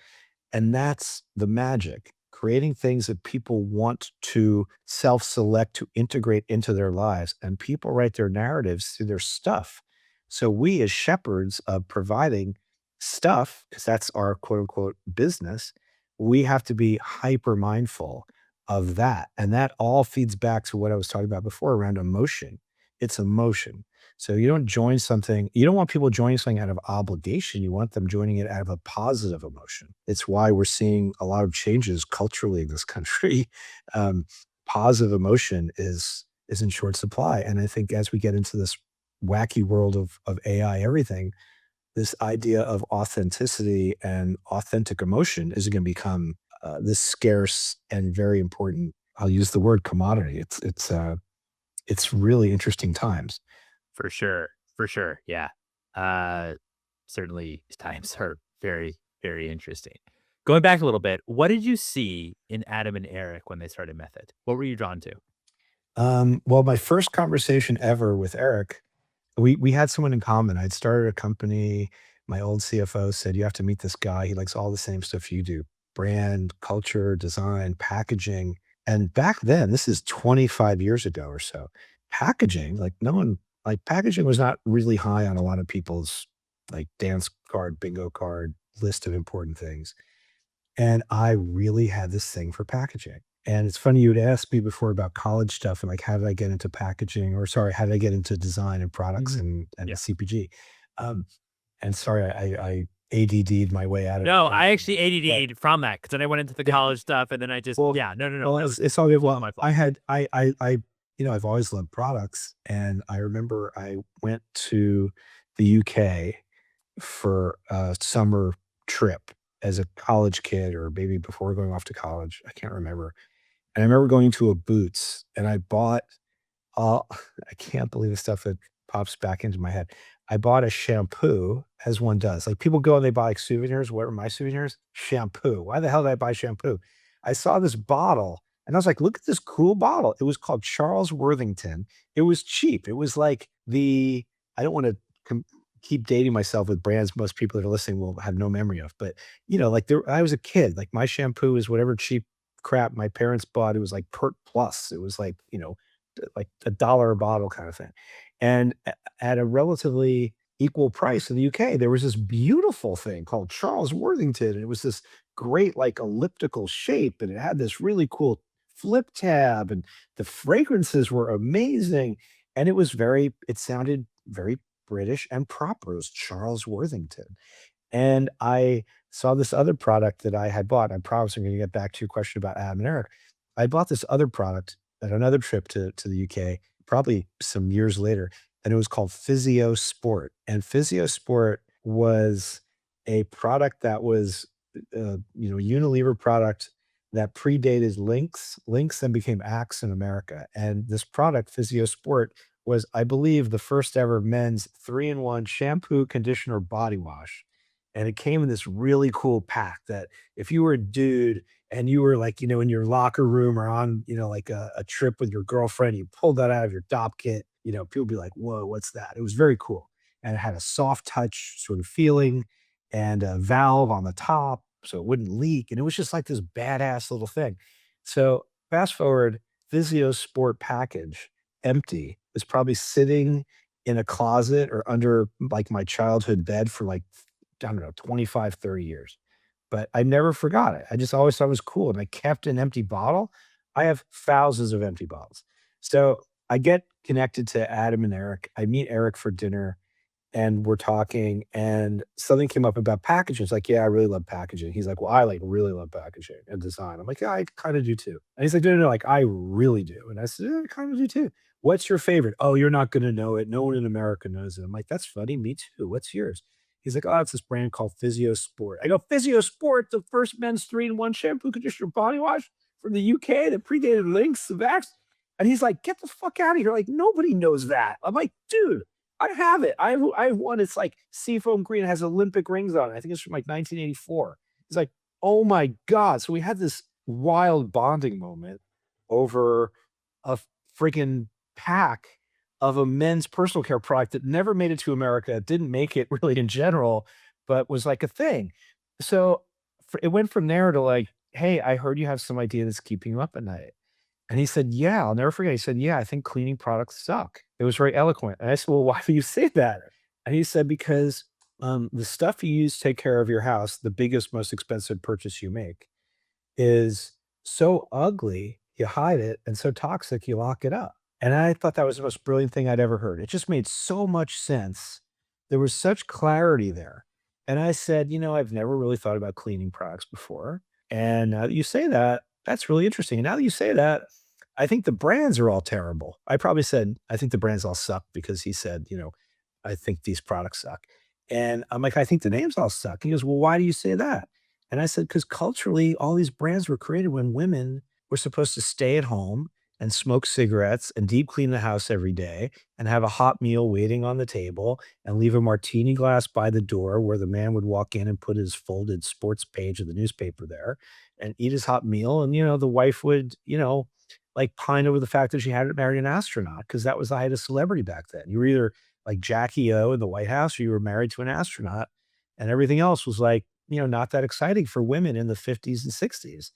And that's the magic, creating things that people want to self-select to integrate into their lives, and people write their narratives through their stuff. So we as shepherds of providing stuff, because that's our quote unquote business, we have to be hyper mindful of that. And that all feeds back to what I was talking about before around emotion. It's emotion. So you don't join something, you don't want people joining something out of obligation. You want them joining it out of a positive emotion. It's why we're seeing a lot of changes culturally in this country. Um, Positive emotion is in short supply. And I think as we get into this wacky world of AI everything, this idea of authenticity and authentic emotion is going to become this scarce and very important. I'll use the word commodity. It's really interesting times. For sure. For sure. Yeah. Uh, Certainly times are very, very interesting. Going back a little bit, what did you see in Adam and Eric when they started Method? What were you drawn to? Well, my first conversation ever with Eric, we had someone in common. I'd started a company. My old CFO said, "You have to meet this guy. He likes all the same stuff you do: brand, culture, design, packaging." And back then, this is 25 years ago or so. Packaging, like no one, like packaging was not really high on a lot of people's like dance card, bingo card list of important things. And I really had this thing for packaging. And it's funny, you'd asked me before about college stuff and like, how did I get into packaging or sorry, how did I get into design and products Mhm. and Yeah. CPG? Um, and sorry, I ADD'd my way out of No, I answering actually that. But ADD'd from that because then I went into the yeah, college stuff and then I just well, yeah, no. well, That was it's all good. all Well, my fault. I had, I've always loved products. And I remember I went to the UK for a summer trip as a college kid or maybe before going off to college. I can't remember. And I remember going to a Boots and I bought all I can't believe the stuff that pops back into my head. I bought a shampoo, as one does. Like people go and they buy like souvenirs. What were my souvenirs? Shampoo. Why the hell did I buy shampoo? I saw this bottle and I was like, look at this cool bottle. It was called Charles Worthington. It was cheap. It was like I don't want to keep dating myself with brands most people that are listening will have no memory of. But, like I was a kid. Like my shampoo is whatever cheap crap my parents bought. It was like Pert Plus. It was like $1 a bottle kind of thing. And at a relatively equal price in the UK, there was this beautiful thing called Charles Worthington. And it was this great, like elliptical shape, and it had this really cool flip tab, and the fragrances were amazing. And it sounded very British and proper. It was Charles Worthington. And I saw this other product that I had bought. I promise I'm going to get back to your question about Adam and Eric. I bought this other product at another trip to the UK, probably some years later, and it was called Physio Sport. And Physio Sport was a product that was, Unilever product that predated Lynx. Lynx then became Axe in America. And this product, Physio Sport, was, I believe, the first ever men's 3-in-1 shampoo, conditioner, body wash. And it came in this really cool pack that if you were a dude and you were like, in your locker room or on, like a trip with your girlfriend, you pulled that out of your Dopp kit, people be like, whoa, what's that? It was very cool. And it had a soft touch sort of feeling and a valve on the top so it wouldn't leak. And it was just like this badass little thing. So fast forward, Vizio Sport package, empty, was probably sitting in a closet or under like my childhood bed for like, I don't know, 25, 30 years. But I never forgot it. I just always thought it was cool, and I kept an empty bottle. I have thousands of empty bottles. So I get connected to Adam and Eric. I meet Eric for dinner and we're talking and something came up about packaging. It's like, yeah, I really love packaging. He's like, well, I like really love packaging and design. I'm like, yeah, I kind of do too. And he's like, no, like I really do. And I said, yeah, I kind of do too. What's your favorite? Oh, you're not going to know it. No one in America knows it. I'm like, that's funny. Me too. What's yours? He's like, oh, it's this brand called Physio Sport. I go, Physio Sport, the first men's 3-in-1 shampoo, conditioner, body wash from the UK that predated Lynx, the Vax. And he's like, get the fuck out of here. Like, nobody knows that. I'm like, dude, I have it. I have one. It's like seafoam green. It has Olympic rings on it. I think it's from like 1984. He's like, oh my God. So we had this wild bonding moment over a freaking pack of a men's personal care product that never made it to America, didn't make it really in general, but was like a thing. So it went from there to like, hey, I heard you have some idea that's keeping you up at night. And he said, "Yeah, I'll never forget." He said, "Yeah, I think cleaning products suck." It was very eloquent. And I said, "Well, why do you say that?" And he said, "Because the stuff you use to take care of your house, the biggest, most expensive purchase you make, is so ugly, you hide it, and so toxic, you lock it up." And I thought that was the most brilliant thing I'd ever heard. It just made so much sense. There was such clarity there. And I said, I've never really thought about cleaning products before. And now that you say that, that's really interesting. And now that you say that, I think the brands are all terrible. I probably said, I think the brands all suck because he said, I think these products suck. And I'm like, I think the names all suck. He goes, well, why do you say that? And I said, because culturally, all these brands were created when women were supposed to stay at home and smoke cigarettes and deep clean the house every day and have a hot meal waiting on the table and leave a martini glass by the door where the man would walk in and put his folded sports page of the newspaper there and eat his hot meal. And, the wife would, like pine over the fact that she hadn't married an astronaut because that was the height of celebrity back then. You were either like Jackie O in the White House or you were married to an astronaut and everything else was like, not that exciting for women in the 50s and 60s.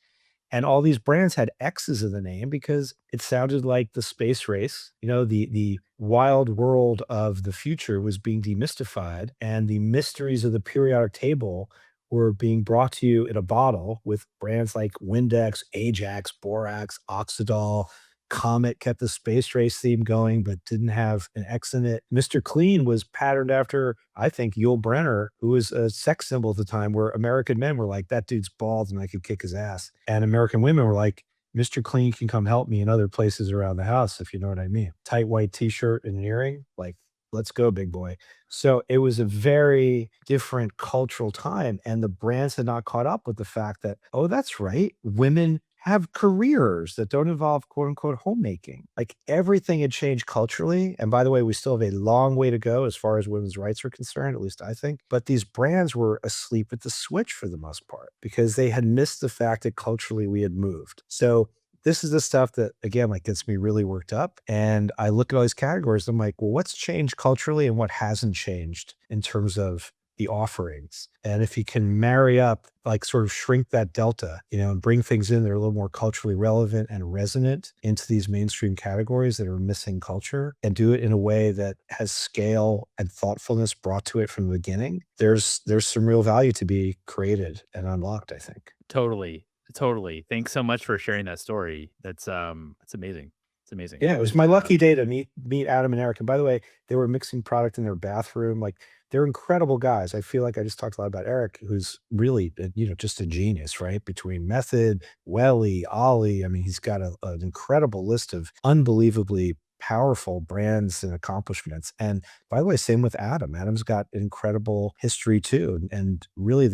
And all these brands had X's in the name because it sounded like the space race, the wild world of the future was being demystified and the mysteries of the periodic table were being brought to you in a bottle with brands like Windex, Ajax, Borax, Oxidol. Comet kept the space race theme going, but didn't have an X in it. Mr. Clean was patterned after, I think, Yul Brynner, who was a sex symbol at the time, where American men were like, that dude's bald and I could kick his ass. And American women were like, Mr. Clean can come help me in other places around the house, if you know what I mean. Tight white t-shirt and an earring, like, let's go, big boy. So it was a very different cultural time. And the brands had not caught up with the fact that, oh, that's right, women have careers that don't involve quote unquote homemaking. Like everything had changed culturally. And by the way, we still have a long way to go as far as women's rights are concerned, at least I think. But these brands were asleep at the switch for the most part because they had missed the fact that culturally we had moved. So this is the stuff that, again, like gets me really worked up. And I look at all these categories. And I'm like, well, what's changed culturally and what hasn't changed in terms of the offerings? And if you can marry up, like sort of shrink that delta, and bring things in that are a little more culturally relevant and resonant into these mainstream categories that are missing culture, and do it in a way that has scale and thoughtfulness brought to it from the beginning, there's some real value to be created and unlocked, I think. Totally. Totally. Thanks so much for sharing that story. That's amazing. It's amazing. Yeah, it was my lucky day to meet Adam and Eric. And by the way, they were mixing product in their bathroom. Like they're incredible guys. I feel like I just talked a lot about Eric, who's really, just a genius, right? Between Method, Welly, Ollie. I mean, he's got an incredible list of unbelievably powerful brands and accomplishments. And by the way, same with Adam. Adam's got incredible history too. And really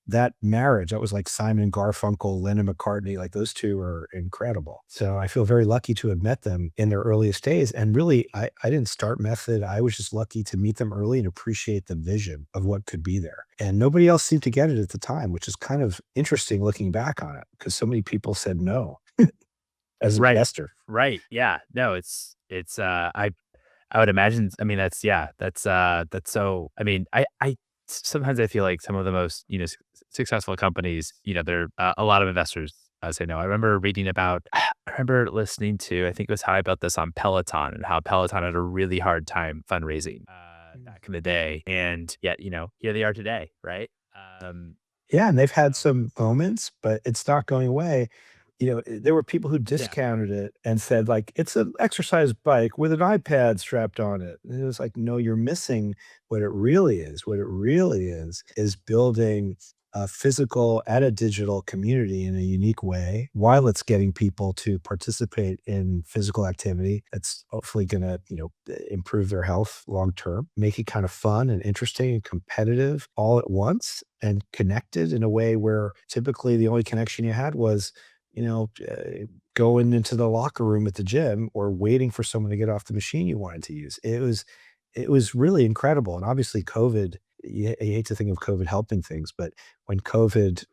that marriage, that was like Simon and Garfunkel, Lennon McCartney, like those two are incredible. So I feel very lucky to have met them in their earliest days. And really, I didn't start Method. I was just lucky to meet them early and appreciate the vision of what could be there. And nobody else seemed to get it at the time, which is kind of interesting looking back on it because so many people said no as an investor. Right. Yeah. No, it's I would imagine, I mean, that's so, I mean, I sometimes I feel like some of the most, successful companies, there a lot of investors say no. I remember reading about, I remember listening to, I think it was How I Built This on Peloton, and how Peloton had a really hard time fundraising back in the day. And yet, here they are today, right? Yeah, and they've had some moments, but it's not going away. There were people who discounted it and said, like, it's an exercise bike with an iPad strapped on it. And it was like, no, you're missing what it really is. What it really is building a physical and a digital community in a unique way while it's getting people to participate in physical activity that's hopefully going to, improve their health long term, make it kind of fun and interesting and competitive all at once and connected in a way where typically the only connection you had was going into the locker room at the gym or waiting for someone to get off the machine you wanted to use. It was really incredible. And obviously COVID, you hate to think of COVID helping things, but when COVID,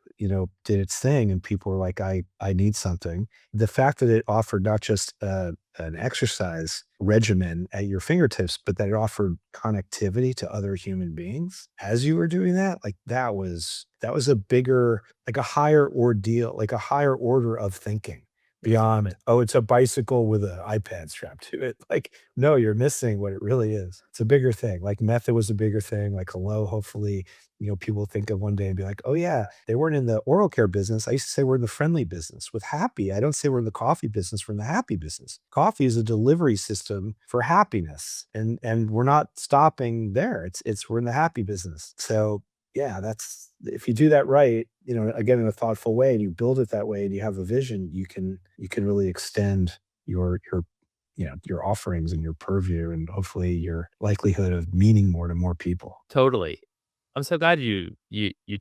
did its thing and people were like, I need something. The fact that it offered not just an exercise regimen at your fingertips, but that it offered connectivity to other human beings as you were doing that, like that was a bigger, like a higher ordeal, like a higher order of thinking beyond, oh, it's a bicycle with an iPad strapped to it. Like, no, you're missing what it really is. It's a bigger thing. Like Method was a bigger thing. Like Hello, hopefully, people think of one day and be like, oh yeah, they weren't in the oral care business. I used to say we're in the friendly business. With Happy, I don't say we're in the coffee business, we're in the happy business. Coffee is a delivery system for happiness. And we're not stopping there. It's we're in the happy business. So yeah, that's, if you do that right, again, in a thoughtful way, and you build it that way and you have a vision, you can really extend your offerings and your purview and hopefully your likelihood of meaning more to more people. Totally. I'm so glad you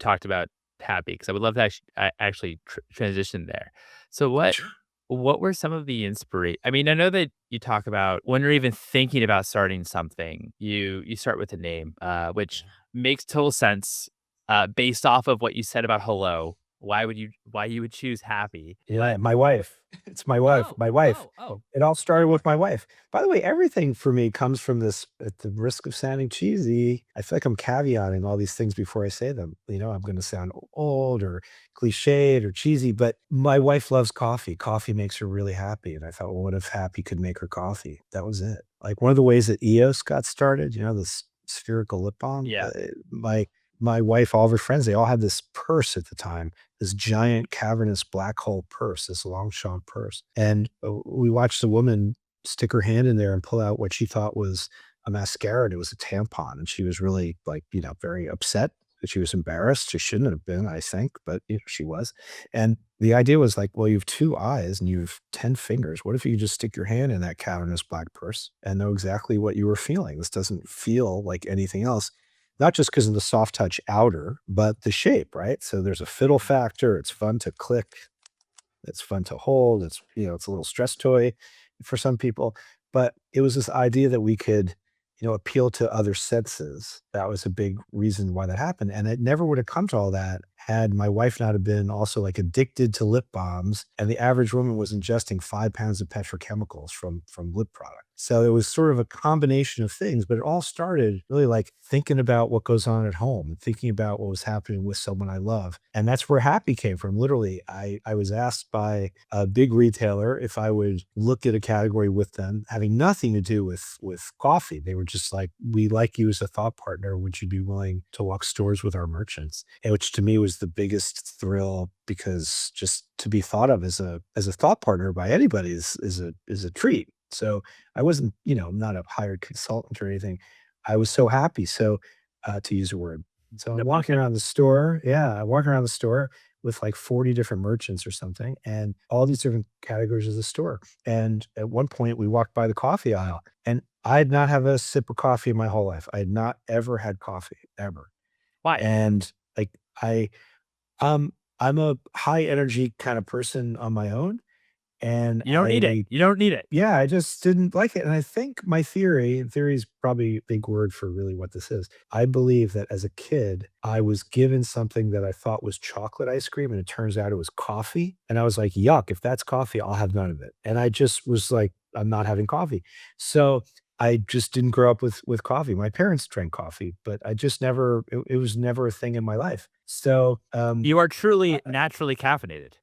talked about Happy, because I would love to actually transition there. So what were some of the inspiration? I mean, I know that you talk about when you're even thinking about starting something, you start with a name, which makes total sense based off of what you said about Hello. Why you would choose Happy? Yeah, my wife. It's my wife. Oh, My wife. oh. It all started with my wife. By the way, everything for me comes from this, at the risk of sounding cheesy, I feel like I'm caveating all these things before I say them. I'm going to sound old or cliched or cheesy, but my wife loves coffee. Coffee makes her really happy. And I thought, well, what if Happy could make her coffee? That was it. Like one of the ways that EOS got started, the spherical lip balm. Yeah. My my wife, all of her friends, they all had this purse at the time, this giant cavernous black hole purse, this Longchamp purse. And we watched a woman stick her hand in there and pull out what she thought was a mascara, and it was a tampon. And she was really like, very upset. She was embarrassed. She shouldn't have been, I think, but she was. And the idea was like, well, you have 2 eyes and you have 10 fingers. What if you just stick your hand in that cavernous black purse and know exactly what you were feeling? This doesn't feel like anything else, not just because of the soft touch outer, but the shape, right? So there's a fiddle factor. It's fun to click. It's fun to hold. It's a little stress toy for some people. But it was this idea that we could, appeal to other senses. That was a big reason why that happened. And it never would have come to all that had my wife not have been also like addicted to lip balms. And the average woman was ingesting 5 pounds of petrochemicals from lip product. So it was sort of a combination of things, but it all started really like thinking about what goes on at home, thinking about what was happening with someone I love. And that's where happy came from. Literally, I was asked by a big retailer if I would look at a category with them having nothing to do with coffee. They were just like, we like you as a thought partner. Would you be willing to walk stores with our merchants? And which to me was the biggest thrill, because just to be thought of as a thought partner by anybody is a treat. So I wasn't, not a hired consultant or anything. I was so happy. So to use a word. So I'm walking around the store. Yeah, I'm walking around the store with like 40 different merchants or something, and all these different categories of the store. And at one point we walked by the coffee aisle, and I had not had a sip of coffee in my whole life. I had not ever had coffee, ever. Why? And like um, I'm a high energy kind of person on my own. And You don't need it. You don't need it. yeah, I just didn't like it. And I think my theory is probably a big word for really what this is. I believe that as a kid, I was given something that I thought was chocolate ice cream, and it turns out it was coffee. And I was like, yuck, if that's coffee, I'll have none of it. And I just was like, I'm not having coffee. So I just didn't grow up with coffee. My parents drank coffee, but I just never, it was never a thing in my life. So You are truly naturally caffeinated.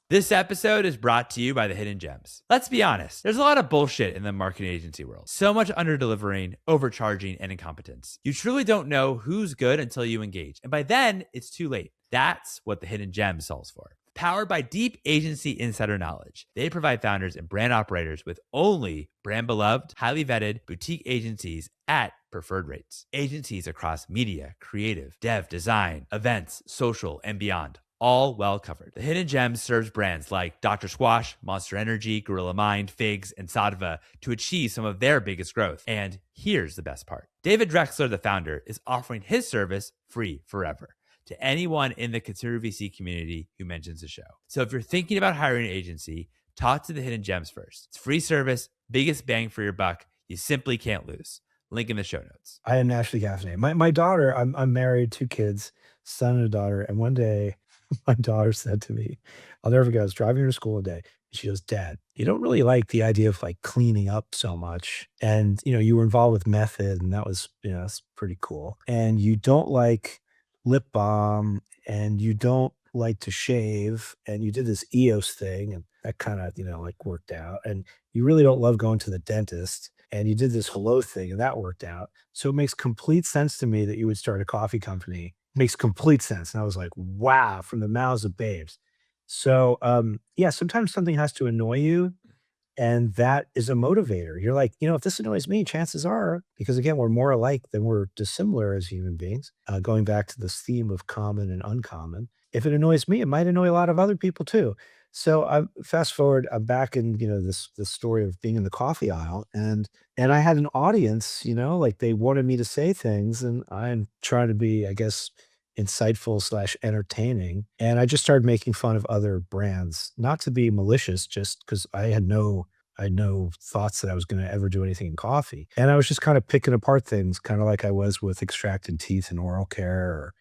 This episode is brought to you by the Hidden Gems. Let's be honest, there's a lot of bullshit in the marketing agency world. So much underdelivering, overcharging, and incompetence. You truly don't know who's good until you engage. And by then, it's too late. That's what the Hidden Gems solves for. Powered by deep agency insider knowledge, they provide founders and brand operators with only brand beloved, highly vetted boutique agencies at preferred rates. Agencies across media, creative, dev, design, events, social, and beyond. All well covered. The Hidden Gems serves brands like Dr. Squatch, Monster Energy, Gorilla Mind, Figs, and Saatva to achieve some of their biggest growth. And here's the best part. David Drexler, the founder, is offering his service free forever to anyone in the consumer VC community who mentions the show. So if you're thinking about hiring an agency, talk to the Hidden Gems first. It's free service, biggest bang for your buck. You simply can't lose. Link in the show notes. I am naturally caffeinated. My daughter, I'm married, 2 kids, son and a daughter. And one day my daughter said to me, I'll never forget, I was driving her to school one day. She goes, Dad, you don't really like the idea of like cleaning up so much. And, you were involved with method, and that was, that's pretty cool. And you don't like lip balm, and you don't like to shave, and you did this EOS thing, and that kind of, like worked out. And you really don't love going to the dentist, and you did this hello thing, and that worked out. So it makes complete sense to me that you would start a coffee company. Makes complete sense. And I was like, wow, from the mouths of babes. So yeah, sometimes something has to annoy you, and that is a motivator. You're like, if this annoys me, chances are, because again, we're more alike than we're dissimilar as human beings, going back to this theme of common and uncommon. If it annoys me, it might annoy a lot of other people too. So I fast forward, I'm back in, this story of being in the coffee aisle, and I had an audience, like they wanted me to say things, and I'm trying to be, I guess, insightful / entertaining. And I just started making fun of other brands, not to be malicious, just because I had no thoughts that I was going to ever do anything in coffee. And I was just kind of picking apart things, kind of like I was with extracted teeth and oral care, or,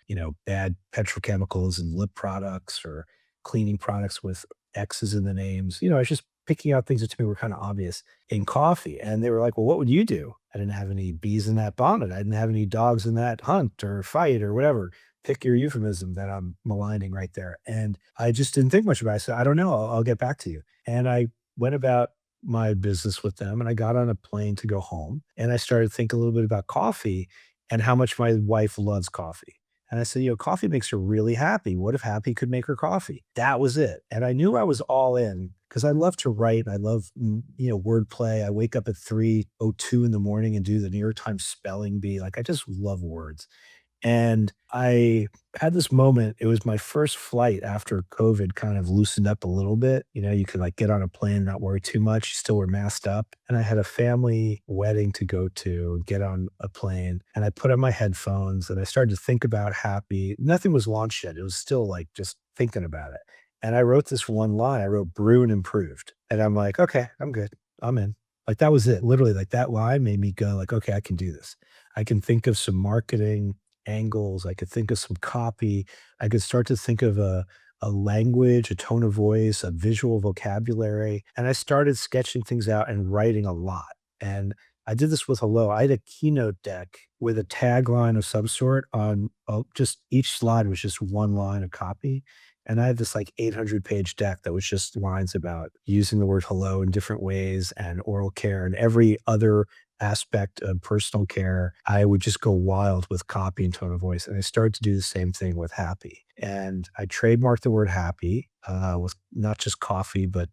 bad petrochemicals and lip products, or cleaning products with X's in the names. I was just picking out things that to me were kind of obvious in coffee. And they were like, well, what would you do? I didn't have any bees in that bonnet. I didn't have any dogs in that hunt or fight or whatever. Pick your euphemism that I'm maligning right there. And I just didn't think much about it. I said, I don't know. I'll get back to you. And I went about my business with them, and I got on a plane to go home, and I started thinking a little bit about coffee and how much my wife loves coffee. And I said, coffee makes her really happy. What if happy could make her coffee? That was it. And I knew I was all in because I love to write. I love, wordplay. I wake up at 3:02 in the morning and do the New York Times spelling bee. Like I just love words. And I had this moment, it was my first flight after COVID kind of loosened up a little bit. You could like get on a plane, not worry too much. You still were masked up. And I had a family wedding to go to, get on a plane. And I put on my headphones and I started to think about happy. Nothing was launched yet. It was still like just thinking about it. And I wrote this one line. I wrote brew and improved. And I'm like, okay, I'm good. I'm in. Like that was it. Literally, like that line made me go, like, okay, I can do this. I can think of some marketing angles. I could think of some copy. I could start to think of a language, a tone of voice, a visual vocabulary. And I started sketching things out and writing a lot. And I did this with Hello. I had a keynote deck with a tagline of some sort on just each slide was just one line of copy. And I had this like 800-page deck that was just lines about using the word hello in different ways and oral care and every other aspect of personal care. I would just go wild with copy and tone of voice. And I started to do the same thing with happy. And I trademarked the word happy with not just coffee, but,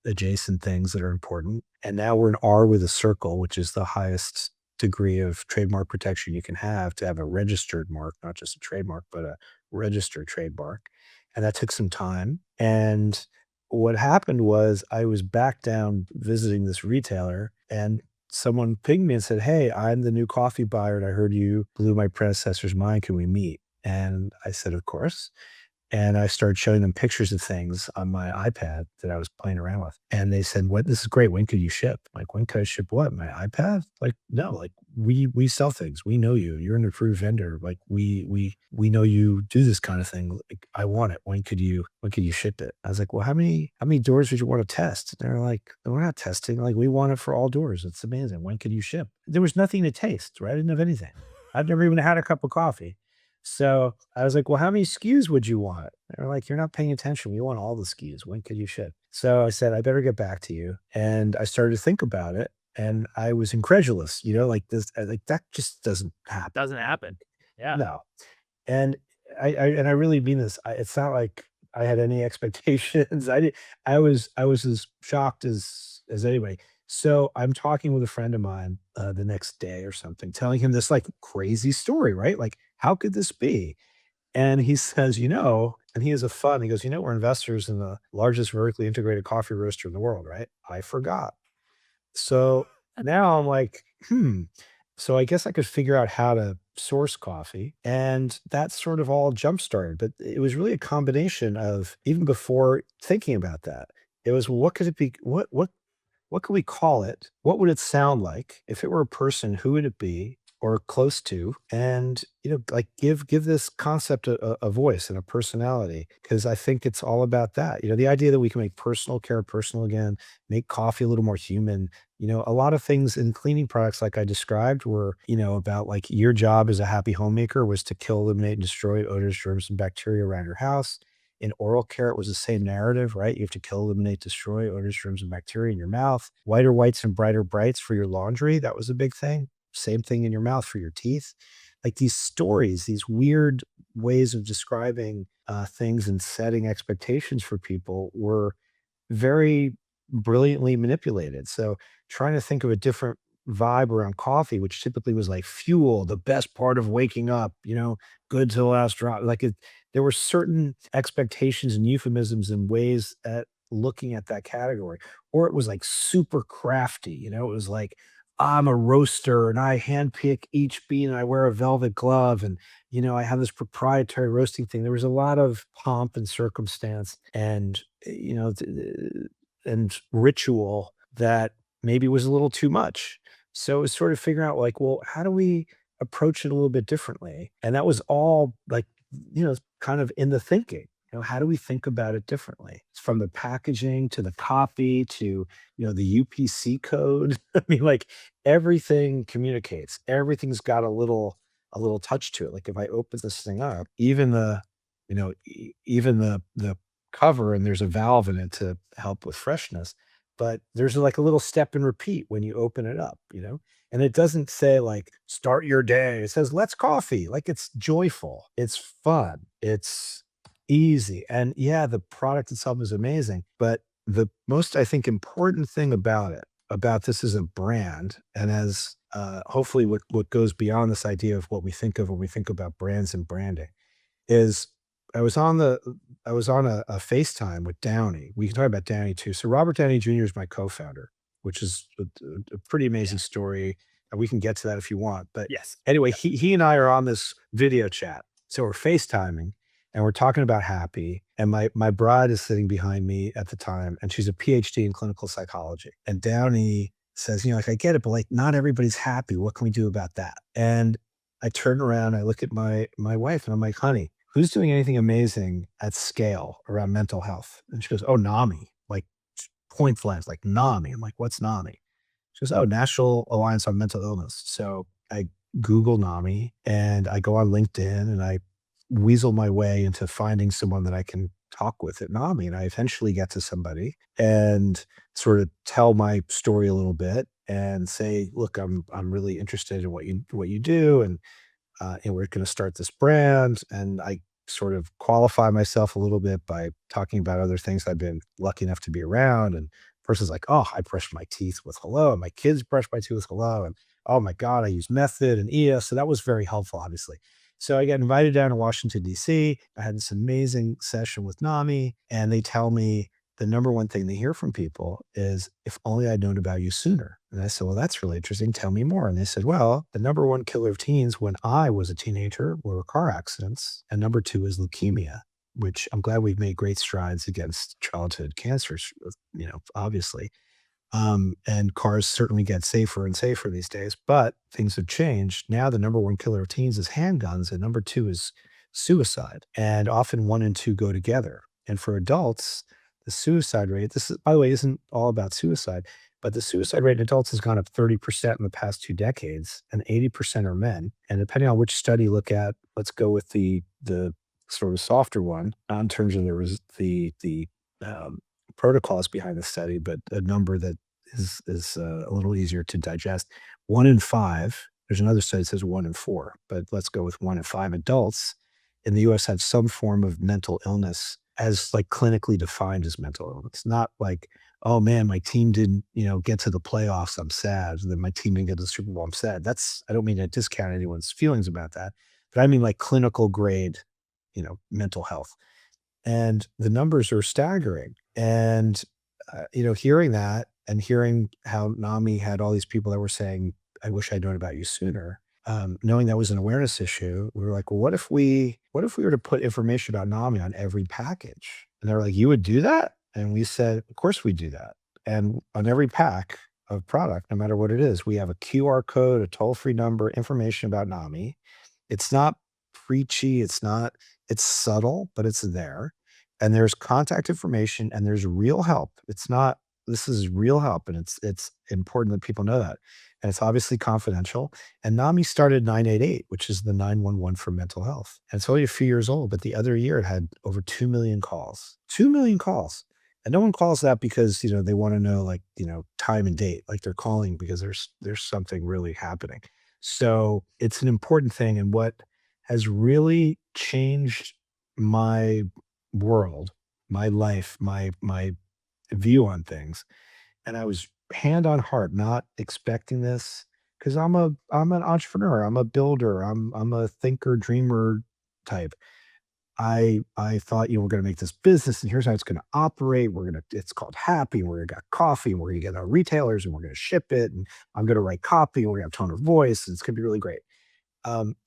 adjacent things that are important. And now we're an R with a circle, which is the highest degree of trademark protection you can have to have a registered mark, not just a trademark, but a registered trademark. And that took some time. And what happened was I was back down visiting this retailer and someone pinged me and said, "Hey, I'm the new coffee buyer and I heard you blew my predecessor's mind. Can we meet?" And I said, "Of course." And I started showing them pictures of things on my iPad that I was playing around with. And they said, "What? This is great. When could you ship?" Like, "When could I ship what? My iPad?" Like, "No, like we sell things. We know you. You're an approved vendor. Like we know you do this kind of thing. Like, I want it. When could you ship it?" I was like, "Well, how many doors would you want to test?" And they're like, "We're not testing. Like, we want it for all doors. It's amazing. When could you ship?" There was nothing to taste, right? I didn't have anything. I've never even had a cup of coffee. So I was like, "Well, how many SKUs would you want?" They're like, "You're not paying attention. We want all the SKUs. When could you ship?" So I said, "I better get back to you." And I started to think about it and I was incredulous, like this, like that just doesn't happen. Doesn't happen. Yeah. No. And I really mean this. It's not like I had any expectations. I was as shocked as anybody. So I'm talking with a friend of mine the next day or something, telling him this like crazy story, right? Like, how could this be? And he says, and he has a fun. He goes, we're investors in the largest vertically integrated coffee roaster in the world, right? I forgot. So now I'm like, So I guess I could figure out how to source coffee. And that sort of all jump started. But it was really a combination of even before thinking about that. It was what could it be? What could we call it? What would it sound like? If it were a person, who would it be? Or close to? And, like give this concept a voice and a personality. Cause I think it's all about that. The idea that we can make personal care personal again, make coffee a little more human. A lot of things in cleaning products, like I described, were, about like your job as a happy homemaker was to kill, eliminate, and destroy odors, germs, and bacteria around your house. In oral care, it was the same narrative, right? You have to kill, eliminate, destroy odors, germs, and bacteria in your mouth. Whiter whites and brighter brights for your laundry. That was a big thing. Same thing in your mouth for your teeth. Like these stories, these weird ways of describing things and setting expectations for people were very brilliantly manipulated. So trying to think of a different vibe around coffee, which typically was like fuel, the best part of waking up, good to the last drop. There were certain expectations and euphemisms and ways at looking at that category. Or it was like super crafty, it was like, I'm a roaster and I handpick each bean and I wear a velvet glove and I have this proprietary roasting thing. There was a lot of pomp and circumstance and and ritual that maybe was a little too much. So it was sort of figuring out like, well, how do we approach it a little bit differently? And that was all like, kind of in the thinking. How do we think about it differently? From the packaging to the copy to, the UPC code. I mean, like everything communicates. Everything's got a little touch to it. Like if I open this thing up, even the cover and there's a valve in it to help with freshness, but there's like a little step and repeat when you open it up. And it doesn't say like, start your day. It says, let's coffee. Like it's joyful. It's fun. It's easy. And yeah, the product itself is amazing. But the most, I think, important thing about it, about this as a brand, and as hopefully what goes beyond this idea of what we think of when we think about brands and branding, is I was on the I was on a FaceTime with Downey. We can talk about Downey too. So Robert Downey Jr. is my co-founder, which is a pretty amazing story. And we can get to that if you want. But Yes. anyway, he and I are on this video chat. So we're FaceTiming and we're talking about happy. And my bride is sitting behind me at the time, and she's a PhD in clinical psychology. And Downey says, like, I get it, but like not everybody's happy. What can we do about that? And I turn around, I look at my wife, and I'm like, honey, who's doing anything amazing at scale around mental health? And she goes, oh, NAMI, like point blank, like NAMI. I'm like, what's NAMI? She goes, oh, National Alliance on Mental Illness. So I Google NAMI and I go on LinkedIn and I weasel my way into finding someone that I can talk with at NAMI. And I eventually get to somebody and sort of tell my story a little bit and say, look, I'm really interested in what you do. And we're going to start this brand. And I sort of qualify myself a little bit by talking about other things I've been lucky enough to be around. And the person's like, oh, I brush my teeth with hello. And my kids brush my teeth with hello. And oh my God, I use method and ES. So that was very helpful, obviously. So I got invited down to Washington, D.C. I had this amazing session with NAMI, and they tell me the number one thing they hear from people is, if only I'd known about you sooner. And I said, well, that's really interesting. Tell me more. And they said, well, the number one killer of teens when I was a teenager were car accidents. And number two is leukemia, which I'm glad we've made great strides against childhood cancers, obviously. And cars certainly get safer and safer these days, but things have changed. Now the number one killer of teens is handguns, and number two is suicide. And often one and two go together. And for adults, the suicide rate, this is, by the way, isn't all about suicide, but the suicide rate in adults has gone up 30% in the past 2 decades, and 80% are men. And depending on which study you look at, let's go with the sort of softer one, not in terms of the protocols behind the study, but a number that is a little easier to digest. 1 in 5, there's another study that says 1 in 4, but let's go with 1 in 5 adults in the US have some form of mental illness as like clinically defined as mental illness. Not like, oh man, my team didn't, get to the playoffs, I'm sad. Then my team didn't get to the Super Bowl, I'm sad. I don't mean to discount anyone's feelings about that, but I mean like clinical grade, mental health. And the numbers are staggering. And, hearing that and hearing how NAMI had all these people that were saying, I wish I'd known about you sooner. Knowing that was an awareness issue, we were like, well, what if we were to put information about NAMI on every package? And they're like, you would do that? And we said, of course we do that. And on every pack of product, no matter what it is, we have a QR code, a toll-free number, information about NAMI. It's not preachy. It's subtle, but it's there. And there's contact information and there's real help. This is real help. And it's important that people know that. And it's obviously confidential. And NAMI started 988, which is the 911 for mental health. And it's only a few years old, but the other year it had over 2 million calls. 2 million calls. And no one calls that because, they want to know time and date. Like they're calling because there's something really happening. So it's an important thing. And what has really changed my world, my life, my view on things. And I was hand on heart, not expecting this, because I'm an entrepreneur, I'm a builder, I'm a thinker, dreamer type. I thought, we're going to make this business, and here's how it's going to operate. It's called Happy, and we're going to get coffee, and we're going to get our retailers, and we're going to ship it, and I'm going to write copy, and we're going to have tone of voice, and it's going to be really great.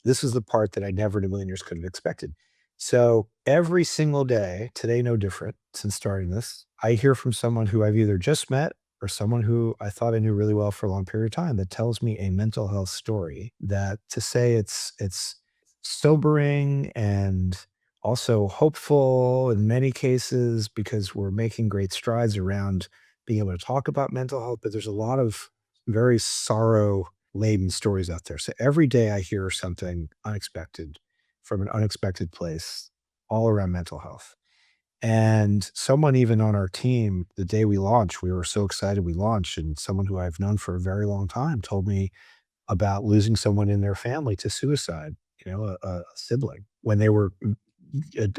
This is the part that I never in a million years could have expected. So every single day, today no different since starting this, I hear from someone who I've either just met or someone who I thought I knew really well for a long period of time that tells me a mental health story that, to say it's sobering and also hopeful in many cases, because we're making great strides around being able to talk about mental health, but there's a lot of very sorrow laden stories out there. So every day I hear something unexpected from an unexpected place all around mental health. And someone even on our team, the day we launched, we were so excited we launched, and someone who I've known for a very long time told me about losing someone in their family to suicide, a sibling when they were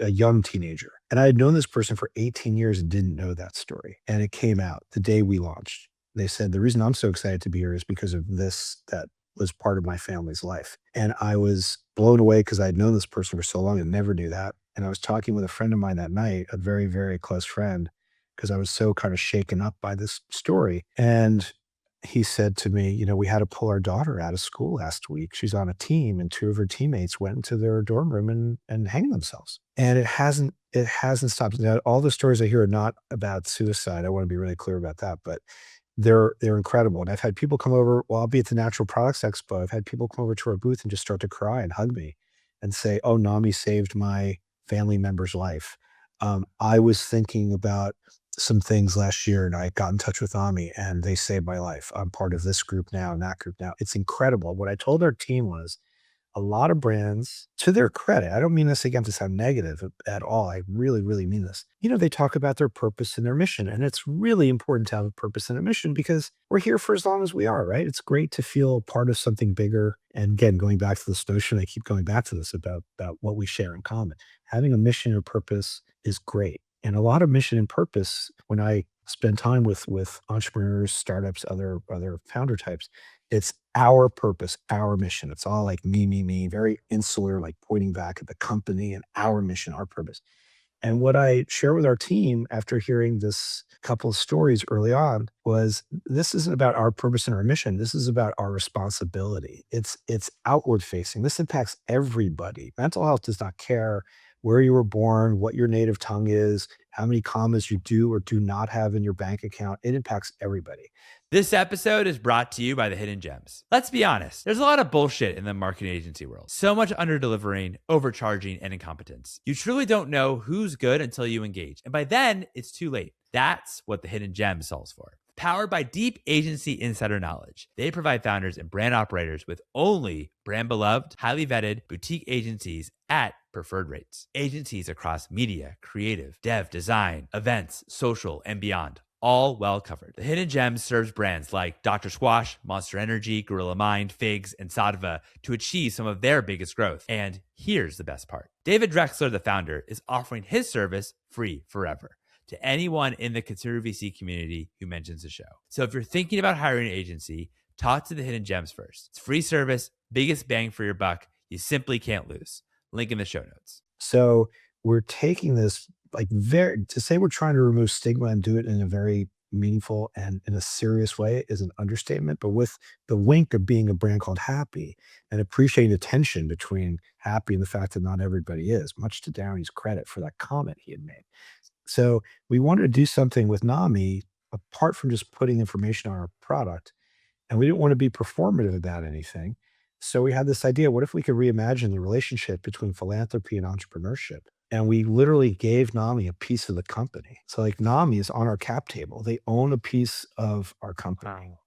a young teenager. And I had known this person for 18 years and didn't know that story. And it came out the day we launched. They said, the reason I'm so excited to be here is because of this, that was part of my family's life. And I was blown away because I had known this person for so long and never knew that. And I was talking with a friend of mine that night, a very, very close friend, because I was so kind of shaken up by this story. And he said to me, we had to pull our daughter out of school last week. She's on a team, and two of her teammates went into their dorm room and hanged themselves. And it hasn't stopped. Now, all the stories I hear are not about suicide. I want to be really clear about that, but they're incredible. And I've had people come over, well, I'll be at the Natural Products Expo. I've had people come over to our booth and just start to cry and hug me and say, "Oh, NAMI saved my family member's life." I was thinking about some things last year and I got in touch with NAMI and they saved my life. I'm part of this group now and that group now. It's incredible. What I told our team was, a lot of brands, to their credit, I don't mean this again to sound negative at all. I really, really mean this. They talk about their purpose and their mission. And it's really important to have a purpose and a mission because we're here for as long as we are, right? It's great to feel part of something bigger. And again, going back to this notion, I keep going back to this about what we share in common. Having a mission or purpose is great. And a lot of mission and purpose, when I spend time with entrepreneurs, startups, other founder types, it's our purpose, our mission. It's all like me, very insular, like pointing back at the company and our mission, our purpose. And what I share with our team after hearing this couple of stories early on was, this isn't about our purpose and our mission. This is about our responsibility. It's outward facing. This impacts everybody. Mental health does not care where you were born, what your native tongue is, how many commas you do or do not have in your bank account. It impacts everybody. This episode is brought to you by the Hidden Gems. Let's be honest, there's a lot of bullshit in the marketing agency world. So much underdelivering, overcharging, and incompetence. You truly don't know who's good until you engage. And by then, it's too late. That's what the Hidden Gem solves for. Powered by deep agency insider knowledge, they provide founders and brand operators with only brand beloved, highly vetted boutique agencies at preferred rates. Agencies across media, creative, dev, design, events, social, and beyond. All well covered. The Hidden Gems serves brands like Dr. Squatch, Monster Energy, Gorilla Mind, Figs, and Saatva to achieve some of their biggest growth. And here's the best part. David Drexler, the founder, is offering his service free forever to anyone in the consumer VC community who mentions the show. So if you're thinking about hiring an agency, talk to the Hidden Gems first. It's free service, biggest bang for your buck. You simply can't lose. Link in the show notes. So we're taking this to say we're trying to remove stigma and do it in a very meaningful and in a serious way is an understatement, but with the wink of being a brand called Happy and appreciating the tension between Happy and the fact that not everybody is, much to Downey's credit for that comment he had made. So we wanted to do something with NAMI apart from just putting information on our product, and we didn't want to be performative about anything. So we had this idea, what if we could reimagine the relationship between philanthropy and entrepreneurship? And we literally gave NAMI a piece of the company. So like NAMI is on our cap table. They own a piece of our company. Wow.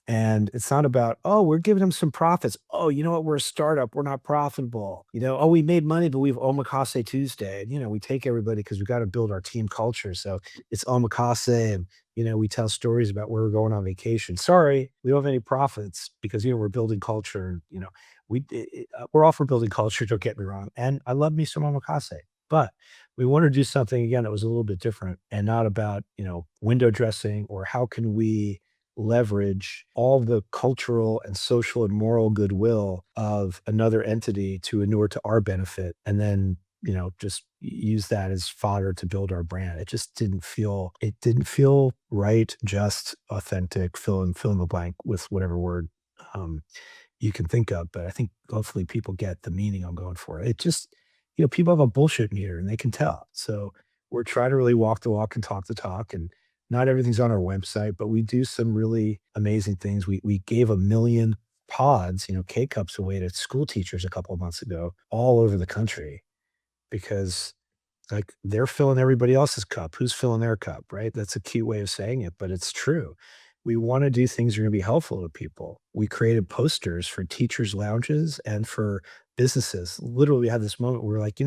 And it's not about, oh, we're giving them some profits. Oh, you know what? We're a startup. We're not profitable. Oh, we made money, but we have omakase Tuesday. And, we take everybody because we got to build our team culture. So it's omakase and, we tell stories about where we're going on vacation. Sorry, we don't have any profits because, we're building culture. And, we're all for building culture. Don't get me wrong. And I love me some omakase. But we want to do something, again, that was a little bit different and not about, window dressing or how can we leverage all the cultural and social and moral goodwill of another entity to inure to our benefit and then, just use that as fodder to build our brand. It didn't feel right, just authentic, fill in the blank with whatever word you can think of. But I think hopefully people get the meaning I'm going for. It just, people have a bullshit meter and they can tell. So we're trying to really walk the walk and talk the talk. And not everything's on our website, but we do some really amazing things. We gave 1 million pods, K-cups away to school teachers a couple of months ago, all over the country, because like they're filling everybody else's cup. Who's filling their cup, right? That's a cute way of saying it, but it's true. We want to do things that are going to be helpful to people. We created posters for teachers' lounges and for businesses. Literally, we had this moment where we're like,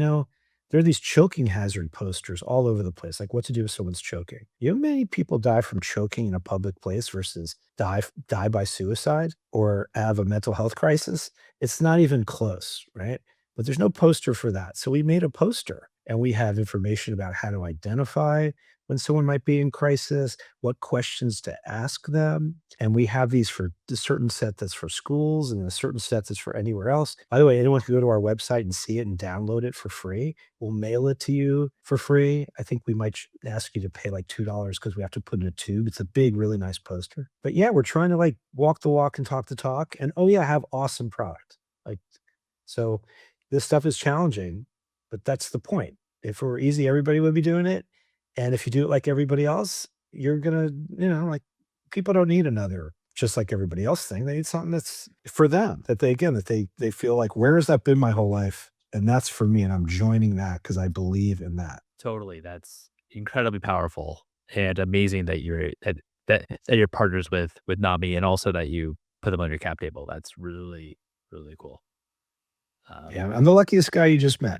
there are these choking hazard posters all over the place, like what to do if someone's choking. You know how many people die from choking in a public place versus die by suicide or have a mental health crisis? It's not even close, right? But there's no poster for that. So we made a poster and we have information about how to identify when someone might be in crisis, what questions to ask them. And we have these for a certain set that's for schools and a certain set that's for anywhere else. By the way, anyone can go to our website and see it and download it for free. We'll mail it to you for free. I think we might ask you to pay like $2 because we have to put in a tube. It's a big, really nice poster. But yeah, we're trying to like walk the walk and talk the talk. And oh yeah, have awesome product. Like, so this stuff is challenging, but that's the point. If it were easy, everybody would be doing it. And if you do it like everybody else, you're gonna, like people don't need another just like everybody else thing. They need something that's for them, that they feel like, where has that been my whole life? And that's for me. And I'm joining that because I believe in that. Totally. That's incredibly powerful and amazing that you're partners with Nami, and also that you put them on your cap table. That's really, really cool. Yeah, I'm the luckiest guy you just met.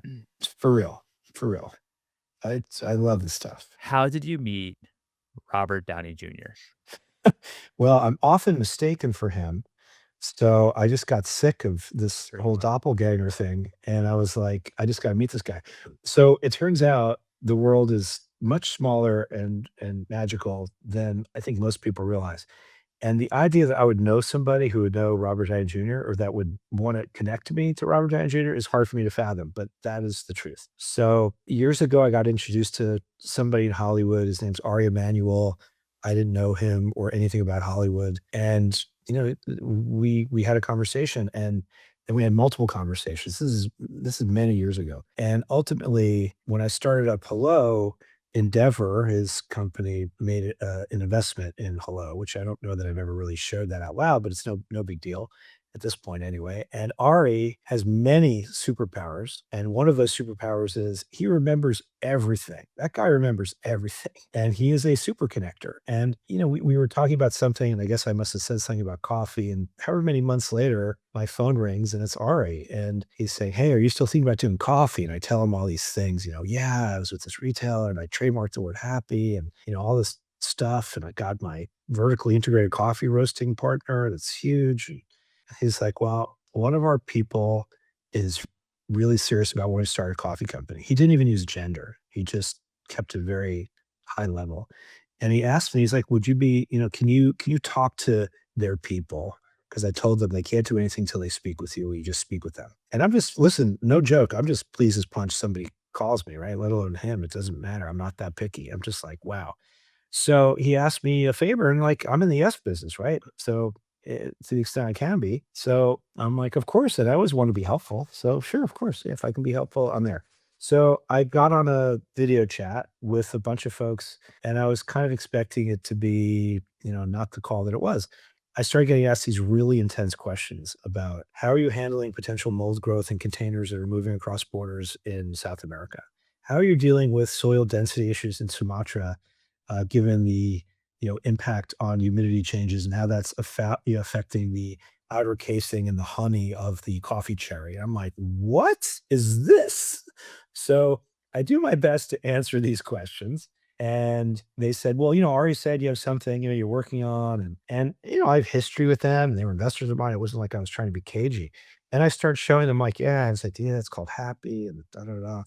For real. For real. I love this stuff. How did you meet Robert Downey Jr.? Well, I'm often mistaken for him. So I just got sick of this Very whole fun. doppelganger thing. And I was like, I just got to meet this guy. So it turns out the world is much smaller and magical than I think most people realize. And the idea that I would know somebody who would know Robert Downey Jr. or that would want to connect me to Robert Downey Jr. is hard for me to fathom, but that is the truth. So years ago, I got introduced to somebody in Hollywood. His name's Ari Emanuel. I didn't know him or anything about Hollywood. And, we had a conversation and we had multiple conversations. This is many years ago. And ultimately, when I started up Hello, Endeavor, his company, made an investment in Hello, which I don't know that I've ever really shared that out loud, but it's no big deal at this point anyway. And Ari has many superpowers, and one of those superpowers is he remembers everything. That guy remembers everything, and he is a super connector. And we were talking about something, and I guess I must have said something about coffee. And however many months later, my phone rings, and it's Ari, and he's saying, "Hey, are you still thinking about doing coffee?" And I tell him all these things. Yeah, I was with this retailer, and I trademarked the word happy, and all this stuff, and I got my vertically integrated coffee roasting partner that's huge. He's like, "Well, one of our people is really serious about wanting to start a coffee company." He didn't even use gender. He just kept it very high level. And he asked me, he's like, "Would you be, can you talk to their people?" Because I told them they can't do anything till they speak with you. You just speak with them. And I'm just, listen, no joke. I'm just pleased as punch somebody calls me, right? Let alone him. It doesn't matter. I'm not that picky. I'm just like, wow. So he asked me a favor, and like I'm in the yes business, right? So to the extent I can be. So I'm like, of course, and I always want to be helpful. So sure, of course, if I can be helpful, I'm there. So I got on a video chat with a bunch of folks, and I was kind of expecting it to be, not the call that it was. I started getting asked these really intense questions about how are you handling potential mold growth in containers that are moving across borders in South America? How are you dealing with soil density issues in Sumatra, given the impact on humidity changes and how that's affecting the outer casing and the honey of the coffee cherry? I'm like, what is this? So I do my best to answer these questions. And they said, well, Ari said you have something, you're working on. And I have history with them. And they were investors of mine. It wasn't like I was trying to be cagey. And I started showing them like, yeah, I have this idea. It's called Happy and da da da.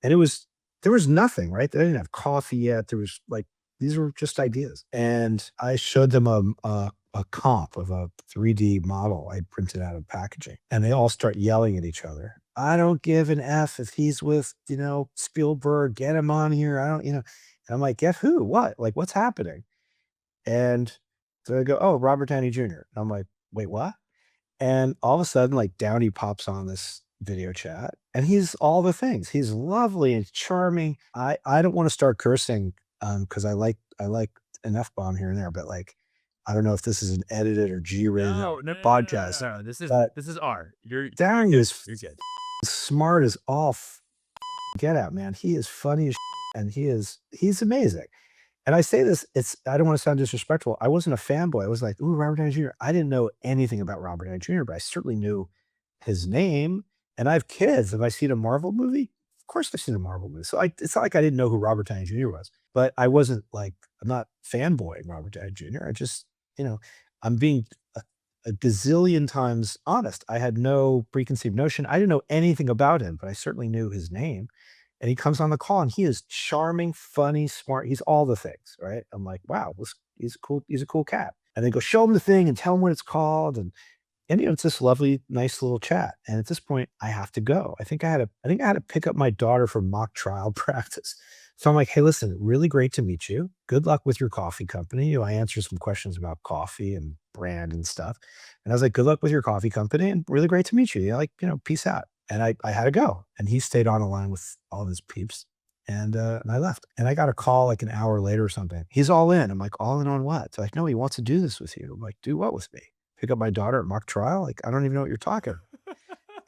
And there was nothing, right? They didn't have coffee yet. There was like, these were just ideas. And I showed them a comp of a 3D model I printed out of packaging. And they all start yelling at each other. I don't give an F if he's with, Spielberg, get him on here. I don't. And I'm like, get who? What? Like, what's happening? And so they go, oh, Robert Downey Jr. And I'm like, wait, what? And all of a sudden, like Downey pops on this video chat and he's all the things. He's lovely and charming. I don't want to start cursing because I like an F-bomb here and there, but like I don't know if this is an edited or G-rated podcast. No. This is R. Downey is You're good. smart as all get out, man. He is funny as and he's amazing. And I say this, I don't want to sound disrespectful. I wasn't a fanboy. I was like, ooh, Robert Downey Jr. I didn't know anything about Robert Downey Jr., but I certainly knew his name. And I have kids. Have I seen a Marvel movie? Of course I've seen a Marvel movie. So it's not like I didn't know who Robert Downey Jr. was, but I wasn't like, I'm not fanboying Robert Downey Jr. I just, you know, I'm being a gazillion times honest. I had no preconceived notion. I didn't know anything about him, but I certainly knew his name. And he comes on the call and he is charming, funny, smart. He's all the things, right? I'm like, wow, he's a cool cat. And they go show him the thing and tell him what it's called. And it's this lovely, nice little chat. And at this point, I have to go. I think I had to pick up my daughter from mock trial practice. So I'm like, hey, listen, really great to meet you. Good luck with your coffee company. I answer some questions about coffee and brand and stuff. And I was like, good luck with your coffee company and really great to meet you. Like, peace out. And I had to go. And he stayed on the line with all of his peeps. And I left. And I got a call like an hour later or something. He's all in. I'm like, all in on what? They're like, no, he wants to do this with you. I'm like, do what with me? Pick up my daughter at mock trial? Like, I don't even know what you're talking.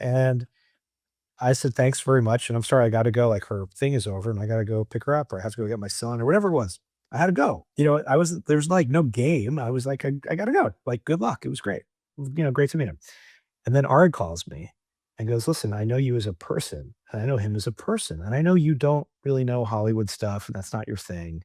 And I said, thanks very much. And I'm sorry, I got to go. Like, her thing is over and I got to go pick her up, or I have to go get my son or whatever it was. I had to go. There's like no game. I was like, I got to go. Like, good luck. It was great. Great to meet him. And then Ard calls me and goes, listen, I know you as a person, and I know him as a person, and I know you don't really know Hollywood stuff, and that's not your thing.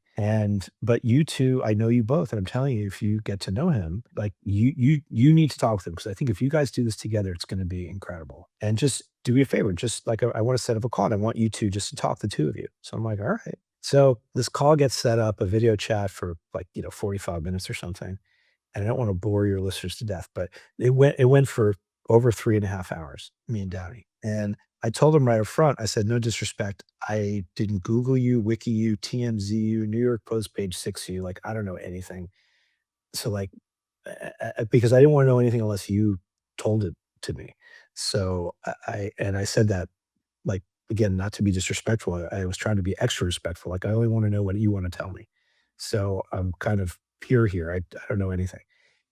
But you two, I know you both, and I'm telling you, if you get to know him, like you need to talk with him, because I think if you guys do this together, it's going to be incredible. And just do me a favor, just like I want to set up a call, and I want you two just to talk, the two of you. So I'm like, all right. So this call gets set up, a video chat for like 45 minutes or something. And I don't want to bore your listeners to death, but it went for over 3.5 hours, me and Downey. And I told him right up front, I said, no disrespect. I didn't Google you, Wiki you, TMZ you, New York Post page 6 you. Like, I don't know anything. So like, because I didn't want to know anything unless you told it to me. So I said that, like, again, not to be disrespectful. I was trying to be extra respectful. Like, I only want to know what you want to tell me. So I'm kind of pure here. I don't know anything.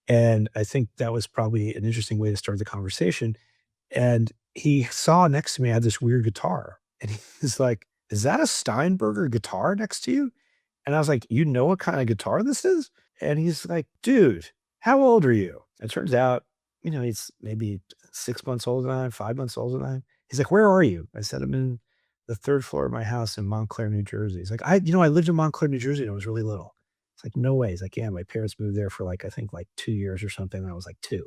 And I think that was probably an interesting way to start the conversation. And he saw next to me, I had this weird guitar. And he's like, is that a Steinberger guitar next to you? And I was like, you know what kind of guitar this is? And he's like, dude, how old are you? It turns out, he's maybe 6 months older than I am, 5 months older than I am. He's like, where are you? I said, I'm in the third floor of my house in Montclair, New Jersey. He's like, I lived in Montclair, New Jersey, and I was really little. It's like, no way. He's like, yeah, my parents moved there for like, I think like 2 years or something. And I was like 2.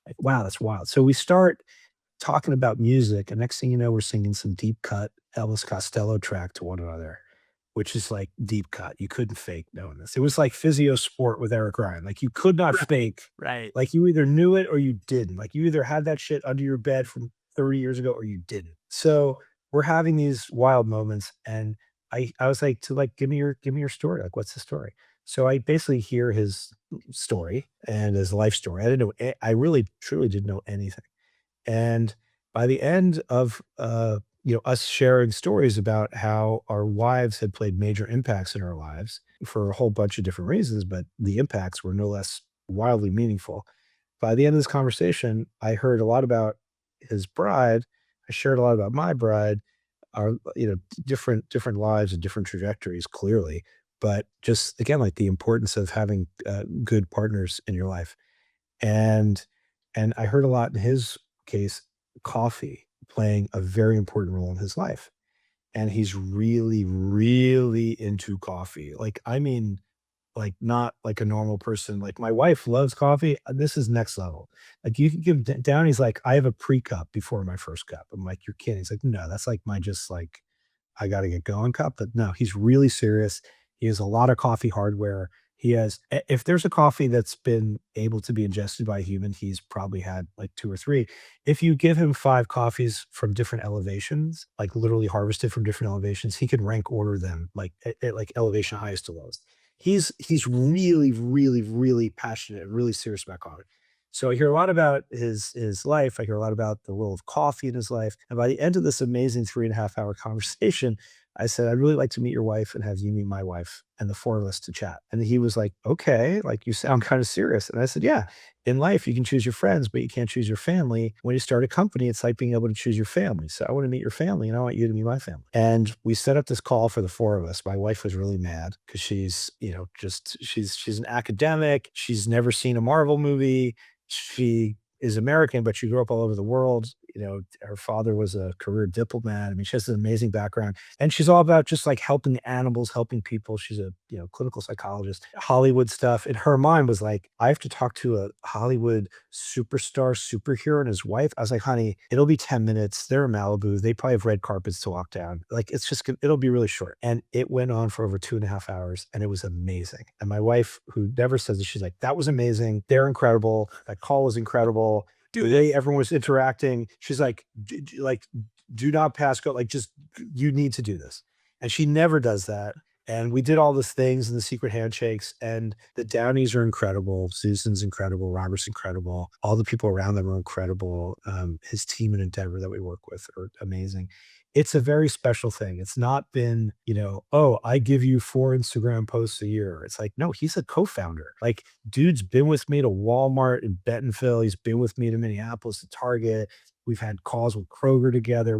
Like, wow, that's wild. So we start talking about music, and next thing you know, we're singing some deep cut Elvis Costello track to one another, which is like deep cut. You couldn't fake knowing this. It was like Physio Sport with Eric Ryan. Like, you could not fake. Right. Like, you either knew it or you didn't. Like, you either had that shit under your bed from 30 years ago or you didn't. So we're having these wild moments, and I was like, give me your story. Like, what's the story? So I basically hear his story and his life story. I didn't know. I really, truly didn't know anything. And by the end of us sharing stories about how our wives had played major impacts in our lives for a whole bunch of different reasons, but the impacts were no less wildly meaningful. By the end of this conversation, I heard a lot about his bride. I shared a lot about my bride, our different lives and different trajectories, clearly, but just again, like, the importance of having good partners in your life. And and I heard a lot in his case, coffee playing a very important role in his life. And he's really, really into coffee. Like, I mean, like, not like a normal person. Like, my wife loves coffee. This is next level. Like, you can give down. He's like, I have a pre-cup before my first cup. I'm like, you're kidding. He's like, no, that's like my just like, I got to get going cup. But no, he's really serious. He has a lot of coffee hardware. He has, if there's a coffee that's been able to be ingested by a human, he's probably had like 2 or 3. If you give him 5 coffees from different elevations, like literally harvested from different elevations, he can rank order them like at like elevation highest to lowest. He's really, really, really passionate, really serious about coffee. So I hear a lot about his life. I hear a lot about the role of coffee in his life. And by the end of this amazing 3.5 hour conversation, I said, I'd really like to meet your wife and have you meet my wife and the 4 of us to chat. And he was like, okay, like, you sound kind of serious. And I said, yeah, in life, you can choose your friends, but you can't choose your family. When you start a company, it's like being able to choose your family. So I want to meet your family and I want you to meet my family. And we set up this call for the 4 of us. My wife was really mad because she's, she's an academic. She's never seen a Marvel movie. She is American, but she grew up all over the world. her father was a career diplomat. I mean, she has an amazing background, and she's all about just like helping animals, helping people. She's a, clinical psychologist. Hollywood stuff in her mind was like, I have to talk to a Hollywood superstar superhero and his wife. I was like, honey, it'll be 10 minutes. They're in Malibu. They probably have red carpets to walk down. Like, it's just, it'll be really short. And it went on for over 2.5 hours, and it was amazing. And my wife, who never says it, she's like, that was amazing. They're incredible. That call was incredible. Dude, everyone was interacting. She's like, do not pass go. Like, just, you need to do this. And she never does that. And we did all these things and the secret handshakes, and the Downies are incredible. Susan's incredible. Robert's incredible. All the people around them are incredible. His team in Endeavor that we work with are amazing. It's a very special thing. It's not been, oh, I give you 4 Instagram posts a year. It's like, no, he's a co-founder. Like, dude's been with me to Walmart in Bentonville. He's been with me to Minneapolis, to Target. We've had calls with Kroger together.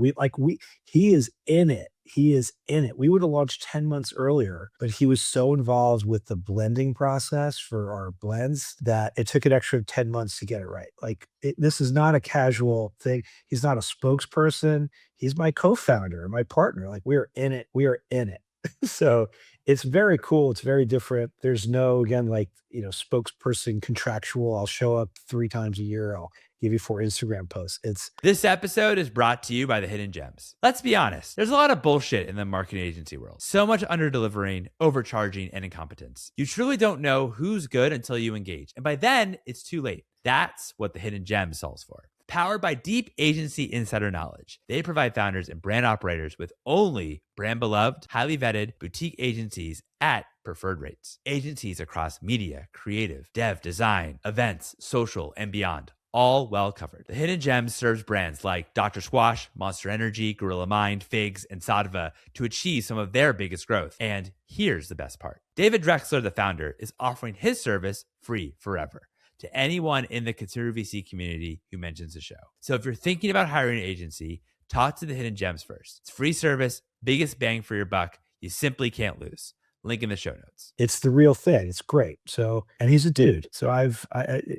He is in it. He is in it. We would have launched 10 months earlier, but he was so involved with the blending process for our blends that it took an extra 10 months to get it right. Like, this is not a casual thing. He's not a spokesperson. He's my co-founder, my partner. Like, we're in it. We are in it. So it's very cool. It's very different. There's no, again, like, spokesperson contractual. I'll show up 3 times a year. I'll give you 4 Instagram posts. This episode is brought to you by the Hidden Gems. Let's be honest, there's a lot of bullshit in the marketing agency world. So much under-delivering, overcharging, and incompetence. You truly don't know who's good until you engage. And by then, it's too late. That's what the Hidden Gems solves for. Powered by deep agency insider knowledge, they provide founders and brand operators with only brand beloved, highly vetted boutique agencies at preferred rates. Agencies across media, creative, dev, design, events, social, and beyond. All well covered. The Hidden Gems serves brands like Dr. Squatch, Monster Energy, Gorilla Mind, Figs, and Saatva to achieve some of their biggest growth. And here's the best part. David Drexler, the founder, is offering his service free forever to anyone in the consumer VC community who mentions the show. So if you're thinking about hiring an agency, talk to the Hidden Gems first. It's free service, biggest bang for your buck. You simply can't lose. Link in the show notes. It's the real thing. It's great. So, and he's a dude. So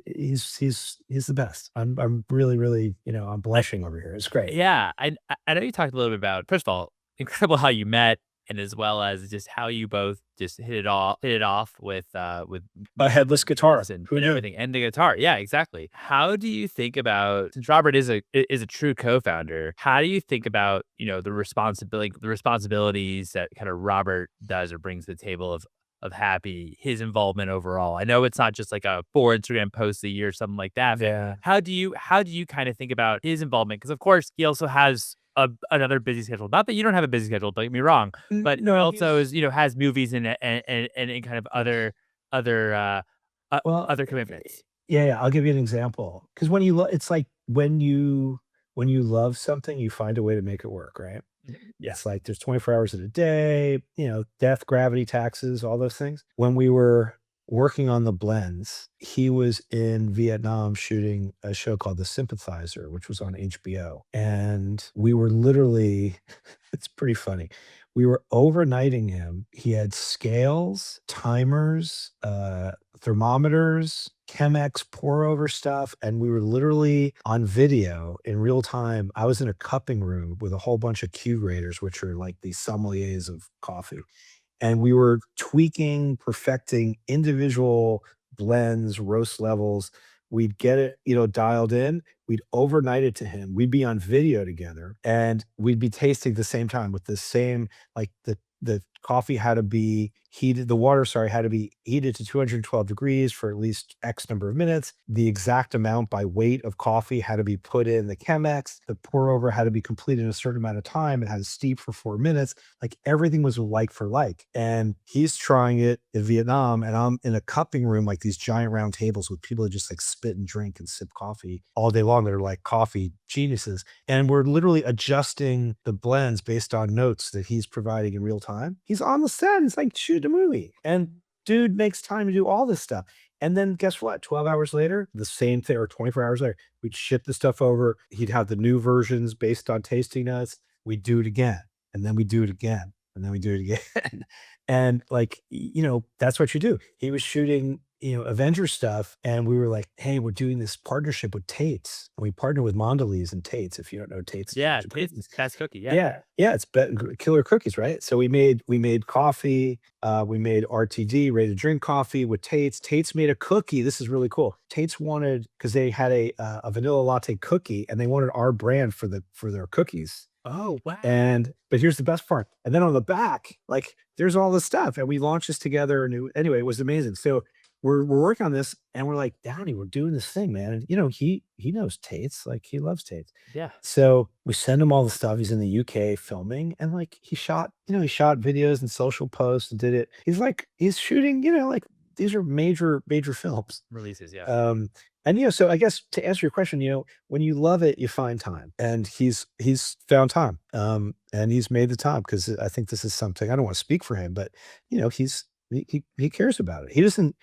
he's the best. I'm really, really, I'm blushing over here. It's great. Yeah. I know you talked a little bit about, first of all, incredible how you met, and as well as just how you both just hit it off with a headless guitar and everything, and the guitar. Yeah, exactly. How do you think about, since Robert is a true co-founder, how do you think about, the responsibilities that kind of Robert does or brings to the table of Happy, his involvement overall? I know it's not just like a 4 Instagram posts a year or something like that. Yeah. How do you kind of think about his involvement? Because of course he also has another busy schedule. Not that you don't have a busy schedule, don't get me wrong, but No, also is, has movies and kind of other commitments. Yeah. I'll give you an example. Because it's like when you love something, you find a way to make it work, right? Yeah. It's like there's 24 hours in a day, death, gravity, taxes, all those things. When we were working on the blends, he was in Vietnam shooting a show called The Sympathizer, which was on HBO. And we were literally, it's pretty funny. We were overnighting him. He had scales, timers, thermometers, Chemex pour over stuff. And we were literally on video in real time. I was in a cupping room with a whole bunch of Q graders, which are like the sommeliers of coffee. And we were tweaking, perfecting individual blends, roast levels. We'd get it, dialed in. We'd overnight it to him. We'd be on video together, and we'd be tasting the same time with the same, like the coffee had to be heated. The water, sorry, had to be heated to 212 degrees for at least X number of minutes. The exact amount by weight of coffee had to be put in the Chemex. The pour over had to be completed in a certain amount of time. It had to steep for 4 minutes. Like, everything was like for like. And he's trying it in Vietnam, and I'm in a cupping room, like these giant round tables with people that just like spit and drink and sip coffee all day long. They're like coffee geniuses. And we're literally adjusting the blends based on notes that he's providing in real time. He's on the set. It's like shoot a movie. And dude makes time to do all this stuff. And then guess what? 12 hours later, the same thing, or 24 hours later, we'd ship the stuff over. He'd have the new versions based on tasting notes. We'd do it again. And then we do it again. And then we do it again. And like, that's what you do. He was shooting Avenger stuff, and we were like, "Hey, we're doing this partnership with Tate's." And we partnered with Mondelez and Tate's. If you don't know Tate's, it's a Yeah, bunch of tastes cookies. best cookie. Yeah. Yeah, yeah, it's killer cookies, right? So we made coffee. We made RTD, ready to drink coffee with Tate's. Tate's made a cookie. This is really cool. Tate's wanted because they had a vanilla latte cookie, and they wanted our brand for their cookies. Oh, wow. And but here's the best part. And then on the back, like there's all this stuff. And we launched this together. And anyway, it was amazing. So we're working on this and we're like, Downey, we're doing this thing, man. And he knows Tate's, like he loves Tate's. Yeah. So we send him all the stuff. He's in the UK filming and like he shot videos and social posts and did it. He's shooting, like these are major films. Releases. Yeah. And so I guess to answer your question, when you love it, you find time, and he's found time, and he's made the time because I think this is something I don't want to speak for him, but he cares about it. He doesn't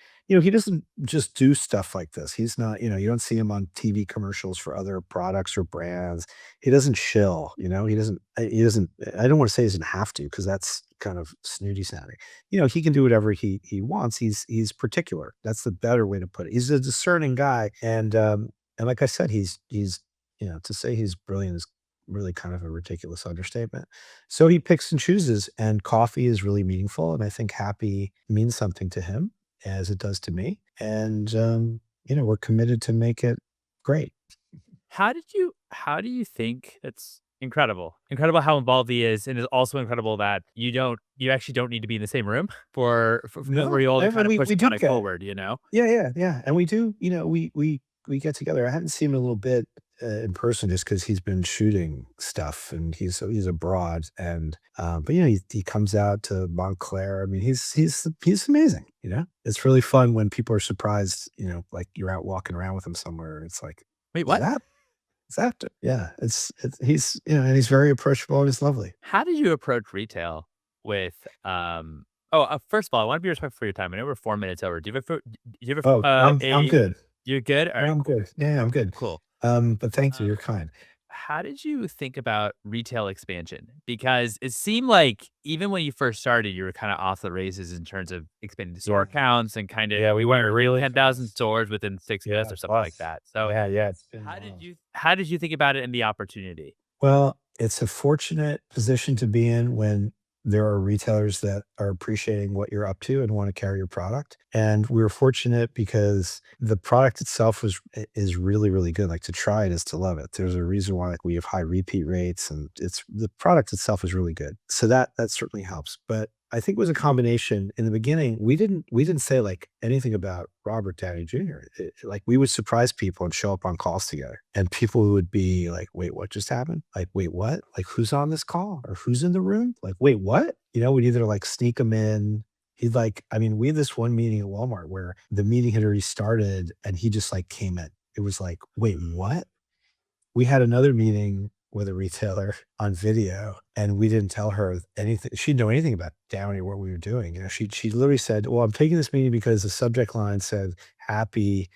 just do stuff like this. He's not, you don't see him on TV commercials for other products or brands. He doesn't shill, he doesn't. I don't want to say he doesn't have to because that's kind of snooty sounding. He can do whatever he wants. He's particular. That's the better way to put it. He's a discerning guy, and like I said, he's to say he's brilliant is really kind of a ridiculous understatement. So he picks and chooses, and coffee is really meaningful, and I think happy means something to him as it does to me. And we're committed to make it great. How do you think that's incredible? Incredible how involved he is, and it's also incredible that you actually don't need to be in the same room for No, you all to I kind mean, of push we the do product get forward, yeah, and we do. We get together. I haven't seen him a little bit in person just because he's been shooting stuff and he's abroad. And but he comes out to Montclair. I mean, he's amazing. It's really fun when people are surprised. Like you're out walking around with him somewhere. It's like, Wait, is what? that is that? Yeah, it's he's and he's very approachable and he's lovely. How did you approach retail with Oh, first of all, I want to be respectful for your time. I know we're 4 minutes over. Do you have Oh, I'm a good. you're good? All right, I'm cool. good. Yeah, I'm good. Cool. But thank you. Um, You're kind. how did you think about retail expansion? Because it seemed like even when you first started, you were kind of off the races in terms of expanding the store Yeah. counts and kind of Yeah, we went really 10,000 fast. stores within 6 months Yeah, or something like plus. that. So Yeah, it's been how did wild. you think about it and the opportunity? Well, it's a fortunate position to be in when there are retailers that are appreciating what you're up to and want to carry your product. And we were fortunate because the product itself is really, really good. Like to try it is to love it. There's a reason why like we have high repeat rates and it's the product itself is really good. So that certainly helps. But I think it was a combination. In the beginning, we didn't say like anything about Robert Downey Jr. Like we would surprise people and show up on calls together, and people would be like, "Wait, what just happened? Like, wait, what? Like, who's on this call or who's in the room? Like, wait, what?" We'd either like sneak them in. I mean, we had this one meeting at Walmart where the meeting had already started, and he just like came in. It was like, "Wait, what?" We had another meeting with a retailer on video, and we didn't tell her anything. She didn't know anything about Downey or what we were doing. She literally said, "Well, I'm taking this meeting because the subject line said happy,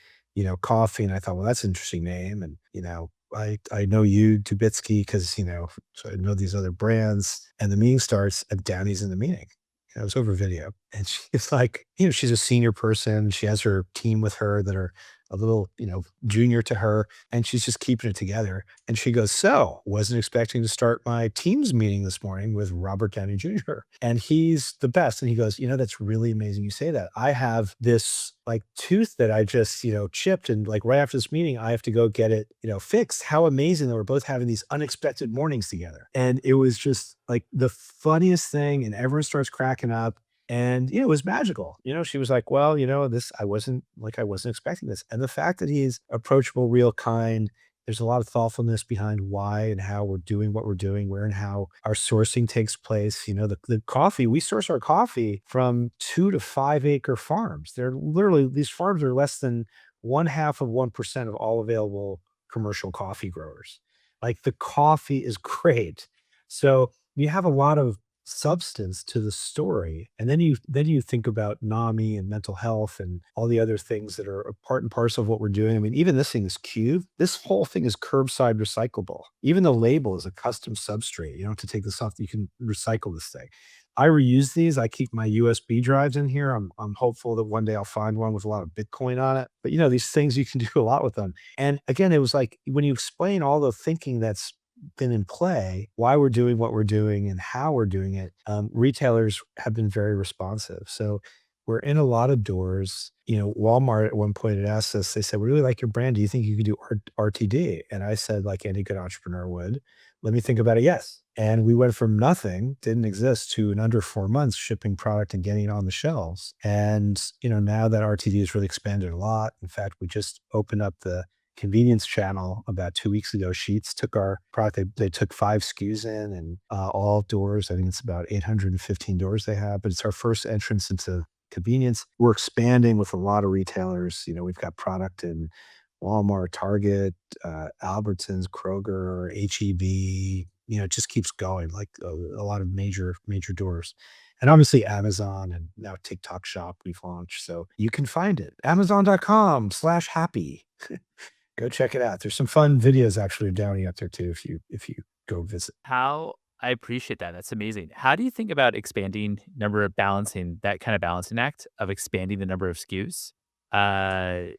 coffee." And I thought, well, that's an interesting name. And, I know you, Dubitsky, because, so I know these other brands. And the meeting starts and Downey's in the meeting. It was over video. And she's like, she's a senior person. She has her team with her that are a little, junior to her, and she's just keeping it together. And she goes, "So, wasn't expecting to start my team's meeting this morning with Robert Downey Jr. And he's the best." And he goes, "That's really amazing you say that. I have this like tooth that I just, chipped. And like right after this meeting, I have to go get it, fixed. How amazing that we're both having these unexpected mornings together." And it was just like the funniest thing. And everyone starts cracking up. And, it was magical. She was like, "Well, I wasn't expecting this." And the fact that he's approachable, real kind, there's a lot of thoughtfulness behind why and how we're doing what we're doing, where and how our sourcing takes place. The coffee, we source our coffee from 2 to 5 acre farms. They're literally, these farms are less than 0.5% of all available commercial coffee growers. Like the coffee is great. So you have a lot of substance to the story. And then you think about NAMI and mental health and all the other things that are a part and parcel of what we're doing. I mean, even this thing is cube. This whole thing is curbside recyclable. Even the label is a custom substrate. You don't have to take this off. You can recycle this thing. I reuse these. I keep my USB drives in here. I'm hopeful that one day I'll find one with a lot of Bitcoin on it. But these things you can do a lot with them. And again, it was like when you explain all the thinking that's been in play, why we're doing what we're doing and how we're doing it, retailers have been very responsive. So we're in a lot of doors. Walmart at one point had asked us, they said, "We really like your brand. Do you think you could do RTD?" And I said, like any good entrepreneur would, "Let me think about it. Yes." And we went from nothing, didn't exist, to in under 4 months shipping product and getting it on the shelves. And, now that RTD has really expanded a lot. In fact, we just opened up the convenience channel about 2 weeks ago. Sheets took our product. They took 5 SKUs in and all doors. I think it's about 815 doors they have, but it's our first entrance into convenience. We're expanding with a lot of retailers. We've got product in Walmart, Target, Albertsons, Kroger, HEB. It just keeps going, like a lot of major doors. And obviously Amazon and now TikTok Shop we've launched. So you can find it. Amazon.com/happy. Go check it out. There's some fun videos actually of Downey up there too if you go visit. I appreciate that. That's amazing. How do you think about expanding number of balancing that kind of balancing act of expanding the number of SKUs? Uh,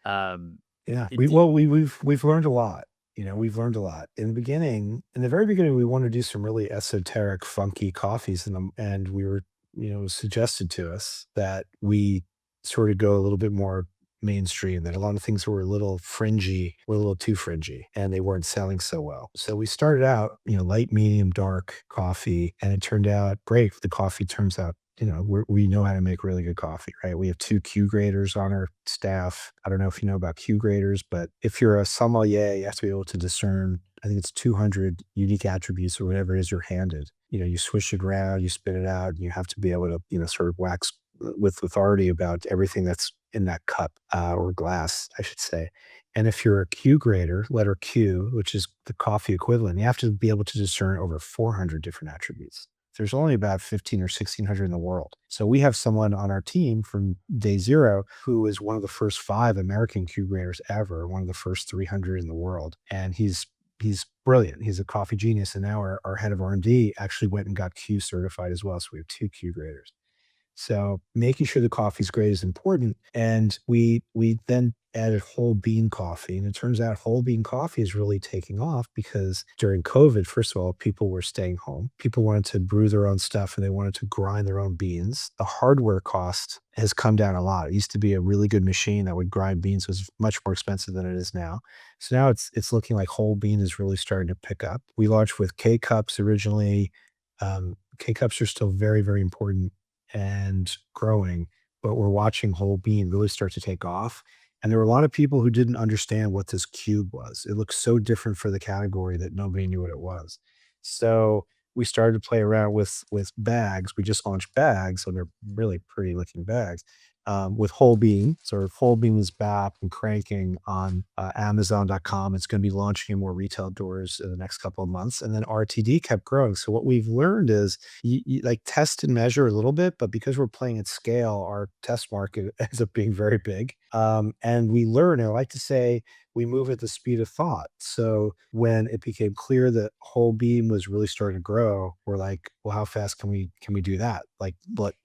um, Yeah. it We d- well, we've learned a lot. We've learned a lot. In the very beginning, we wanted to do some really esoteric, funky coffees and we were, it was suggested to us that we sort of go a little bit more mainstream, that a lot of things were a little fringy, were a little too fringy, and they weren't selling so well. So we started out, light, medium, dark coffee, and it turned out great. The coffee turns out we know how to make really good coffee, right? We have 2 Q graders on our staff. I don't know if you know about Q graders, but if you're a sommelier, you have to be able to discern, I think it's 200 unique attributes or whatever it is you're handed. You swish it around, you spit it out, and you have to be able to, sort of wax with authority about everything that's in that cup or glass, I should say. And if you're a Q grader, letter Q, which is the coffee equivalent, you have to be able to discern over 400 different attributes. There's only about 15 or 1600 in the world. So we have someone on our team from day zero who is one of the first 5 American Q graders ever, one of the first 300 in the world. And he's brilliant. He's a coffee genius. And now our head of R&D actually went and got Q certified as well. So we have 2 Q graders. So making sure the coffee's great is important. And we then added whole bean coffee. And it turns out whole bean coffee is really taking off because during COVID, first of all, people were staying home. People wanted to brew their own stuff and they wanted to grind their own beans. The hardware cost has come down a lot. It used to be a really good machine that would grind beans. It was much more expensive than it is now. So now it's looking like whole bean is really starting to pick up. We launched with K cups originally. K cups are still very, very important and growing, but we're watching whole bean really start to take off. And there were a lot of people who didn't understand what this cube was. It looked so different for the category that nobody knew what it was. So we started to play around with bags. We just launched bags, so they're really pretty looking bags. With whole bean. So whole bean is back and cranking on Amazon.com. It's going to be launching in more retail doors in the next couple of months. And then RTD kept growing. So what we've learned is you like test and measure a little bit, but because we're playing at scale, our test market ends up being very big. And we learn, I like to say, we move at the speed of thought. So when it became clear that whole bean was really starting to grow, we're like, well, how fast can we do that? Like,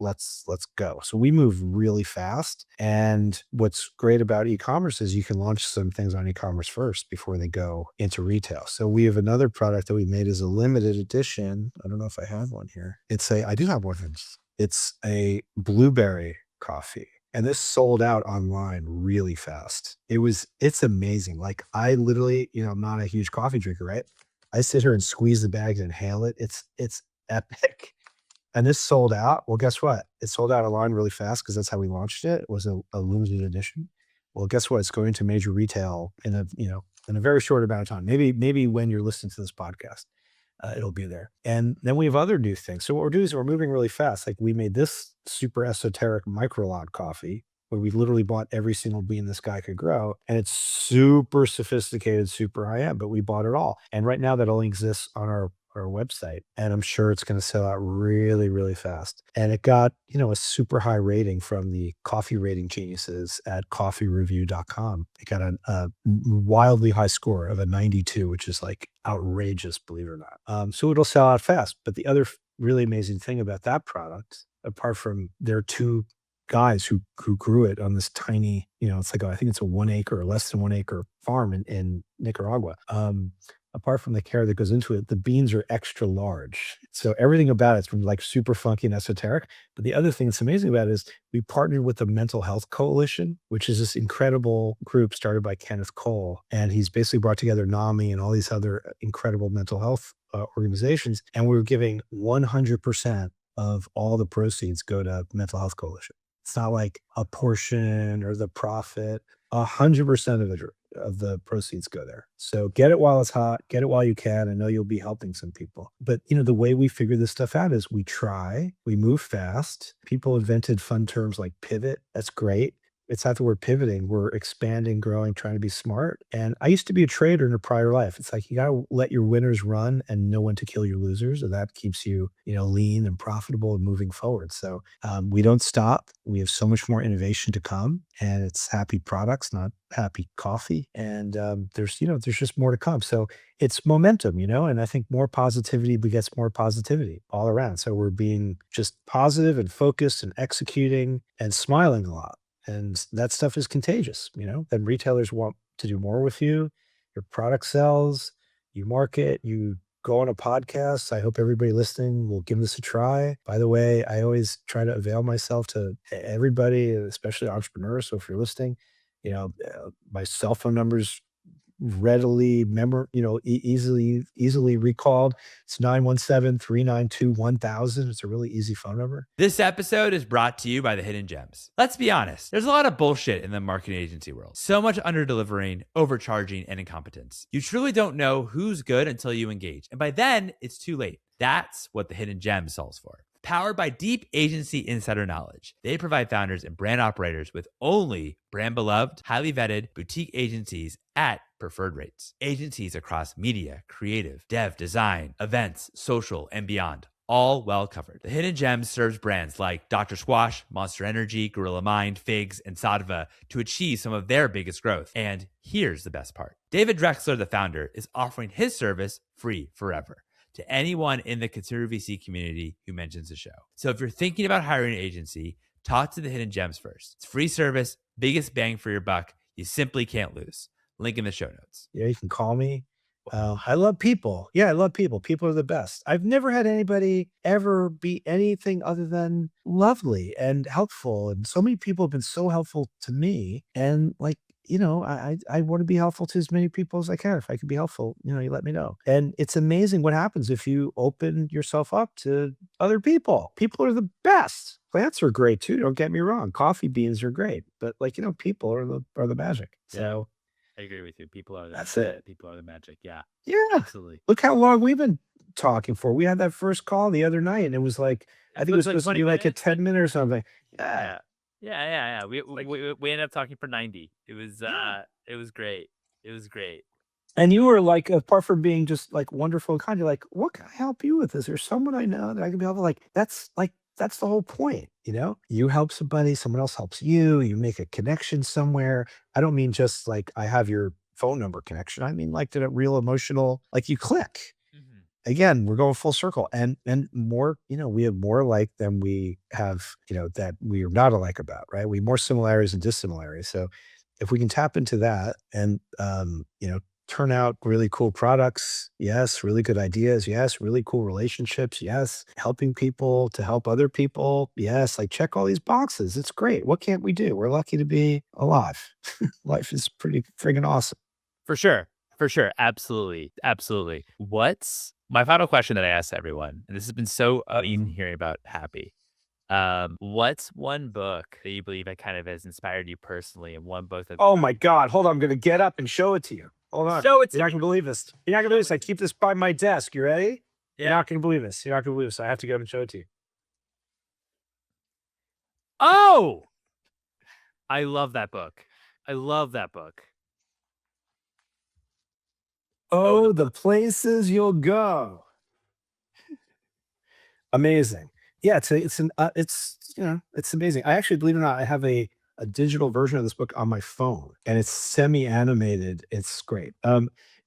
let's go. So we move really fast. And what's great about e-commerce is you can launch some things on e-commerce first before they go into retail. So we have another product that we made as a limited edition. I don't know if I have one here. I do have one. It's a blueberry coffee. And this sold out online really fast. It's amazing. Like I literally, I'm not a huge coffee drinker, right? I sit here and squeeze the bags and inhale it. It's epic. And this sold out. Well, guess what? It sold out online really fast because that's how we launched it. It was a limited edition. Well, guess what? It's going to major retail in a very short amount of time. Maybe when you're listening to this podcast. It'll be there. And then we have other new things. So what we're doing is we're moving really fast. Like we made this super esoteric micro lot coffee where we literally bought every single bean this guy could grow. And it's super sophisticated, super high end, but we bought it all. And right now that only exists on our our website, and I'm sure it's going to sell out really, really fast. And it got, a super high rating from the coffee rating geniuses at coffeereview.com. It got a wildly high score of a 92, which is like outrageous, believe it or not. So it'll sell out fast. But the other really amazing thing about that product, apart from their two guys who grew it on this tiny, it's like, I think it's a 1 acre or less than 1 acre farm in Nicaragua. Apart from the care that goes into it, the beans are extra large. So everything about it's from like super funky and esoteric. But the other thing that's amazing about it is we partnered with the Mental Health Coalition, which is this incredible group started by Kenneth Cole. And he's basically brought together NAMI and all these other incredible mental health organizations. And we were giving 100% of all the proceeds go to Mental Health Coalition. It's not like a portion or the profit. 100% of the proceeds go there. So get it while it's hot. Get it while you can. I know you'll be helping some people. But the way we figure this stuff out is we try, we move fast. People invented fun terms like pivot. That's great. It's not that we're pivoting, we're expanding, growing, trying to be smart. And I used to be a trader in a prior life. It's like you got to let your winners run and know when to kill your losers. And that keeps you, lean and profitable and moving forward. So we don't stop. We have so much more innovation to come, and it's happy products, not happy coffee. And there's just more to come. So it's momentum, and I think more positivity begets more positivity all around. So we're being just positive and focused and executing and smiling a lot. And that stuff is contagious, then retailers want to do more with you. Your product sells, you market, you go on a podcast. I hope everybody listening will give this a try. By the way, I always try to avail myself to everybody, especially entrepreneurs. So if you're listening, my cell phone number's readily easily recalled. It's 917-392-1000. It's a really easy phone number. This episode is brought to you by the Hidden Gems. Let's be honest, there's a lot of bullshit in the marketing agency world. So much underdelivering, overcharging, and incompetence. You truly don't know who's good until you engage. And by then, it's too late. That's what the Hidden Gems solves for. Powered by deep agency insider knowledge, they provide founders and brand operators with only brand beloved, highly vetted boutique agencies at preferred rates. Agencies across media, creative, dev, design, events, social, and beyond. All well covered. The Hidden Gems serves brands like Dr. Squatch, Monster Energy, Gorilla Mind, Figs, and Saatva to achieve some of their biggest growth. And here's the best part. David Drexler, the founder, is offering his service free forever to anyone in the consumer VC community who mentions the show. So if you're thinking about hiring an agency, talk to the Hidden Gems first. It's free service, biggest bang for your buck. You simply can't lose. Link in the show notes. Yeah, you can call me. I love people. Yeah, I love people. People are the best. I've never had anybody ever be anything other than lovely and helpful. And so many people have been so helpful to me. And I want to be helpful to as many people as I can. If I can be helpful, you let me know. And it's amazing what happens if you open yourself up to other people. People are the best. Plants are great too. Don't get me wrong. Coffee beans are great, but people are the magic. Yeah. So I agree with you. People are that's it. People are the magic. Yeah. Yeah. Absolutely. Look how long we've been talking for. We had that first call the other night, and it was like, I think it was supposed to be like a 10 minute or something. Yeah. Yeah. We ended up talking for 90. It was it was great. It was great. And you were like, apart from being just like wonderful and kind, you're like, what can I help you with? Is there someone I know that I can be helpful? That's the whole point, You help somebody, someone else helps you, you make a connection somewhere. I don't mean just like I have your phone number connection. I mean like that real emotional, like you click. Mhm. Again, we're going full circle and more, we have more alike than we have, that we are not alike about, right? We have more similarities and dissimilarities. So if we can tap into that and, turn out really cool products. Yes. Really good ideas. Yes. Really cool relationships. Yes. Helping people to help other people. Yes. Like check all these boxes. It's great. What can't we do? We're lucky to be alive. Life is pretty friggin' awesome. For sure. Absolutely. What's my final question that I asked everyone? And this has been so even hearing about happy. What's one book that you believe that kind of has inspired you personally, and one book that Oh my God. Hold on. I'm going to get up and show it to you. Hold on. Show it to You're not going to believe this. You're not going to believe this. I keep this by my desk. You ready? Yeah. You're not going to believe this. I have to go up and show it to you. Oh, I love that book. Oh, the places you'll go. Amazing. Yeah, it's amazing. I actually, believe it or not, I have a digital version of this book on my phone, and it's semi-animated. It's great.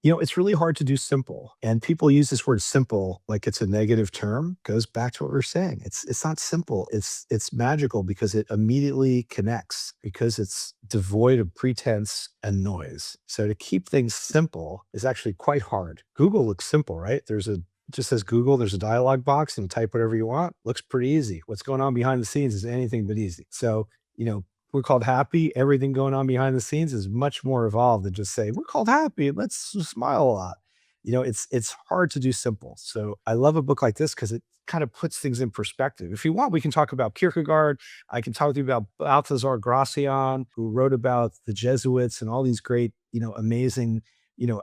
It's really hard to do simple, and people use this word simple like it's a negative term. Goes back to what we are saying. It's not simple. It's magical because it immediately connects, because it's devoid of pretense and noise. So to keep things simple is actually quite hard. Google looks simple, right? Just says Google, there's a dialog box and type whatever you want. Looks pretty easy. What's going on behind the scenes is anything but easy. So, we're called happy. Everything going on behind the scenes is much more evolved than just say, we're called happy. Let's smile a lot. It's hard to do simple. So I love a book like this because it kind of puts things in perspective. If you want, we can talk about Kierkegaard. I can talk to you about Balthazar Gracian, who wrote about the Jesuits and all these great, amazing,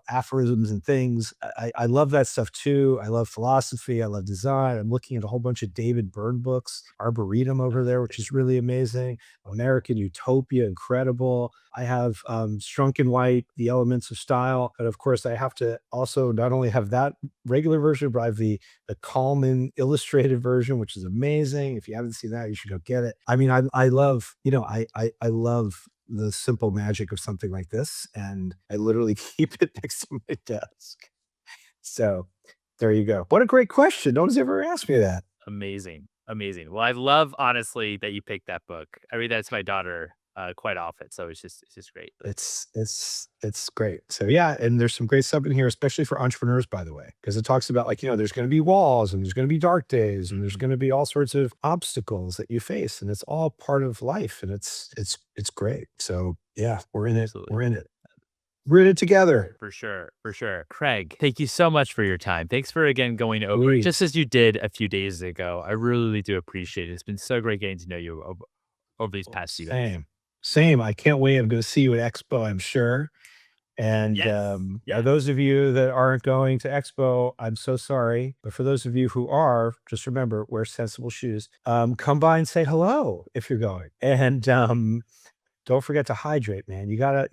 aphorisms and things. I love that stuff too. I love philosophy. I love design. I'm looking at a whole bunch of David Byrne books, Arboretum over there, which is really amazing. American Utopia, incredible. I have Strunk and White, The Elements of Style. But of course, I have to also not only have that regular version, but I have the Kalman illustrated version, which is amazing. If you haven't seen that, you should go get it. I mean, I love, I love the simple magic of something like this, and I literally keep it next to my desk. So there you go. What a great question. No one's ever asked me that. Amazing. Amazing. Well, I love honestly that you picked that book. I read that to my daughter quite often. So it's just great. It's great. So yeah, and there's some great stuff in here, especially for entrepreneurs, by the way, because it talks about, like, there's going to be walls, and there's going to be dark days, and there's going to be all sorts of obstacles that you face, and it's all part of life, and it's great. So yeah, we're in it. Absolutely. We're in it. We're in it together. For sure. For sure. Craig, thank you so much for your time. Thanks for again going over Please. just as you did a few days ago. I really do appreciate it. It's been so great getting to know you over these past few days. Same. I can't wait. I'm going to see you at Expo, I'm sure. And Yes. Yeah. those of you that aren't going to Expo, I'm so sorry. But for those of you who are, just remember, wear sensible shoes. Come by and say hello if you're going. And don't forget to hydrate, man. You gotta,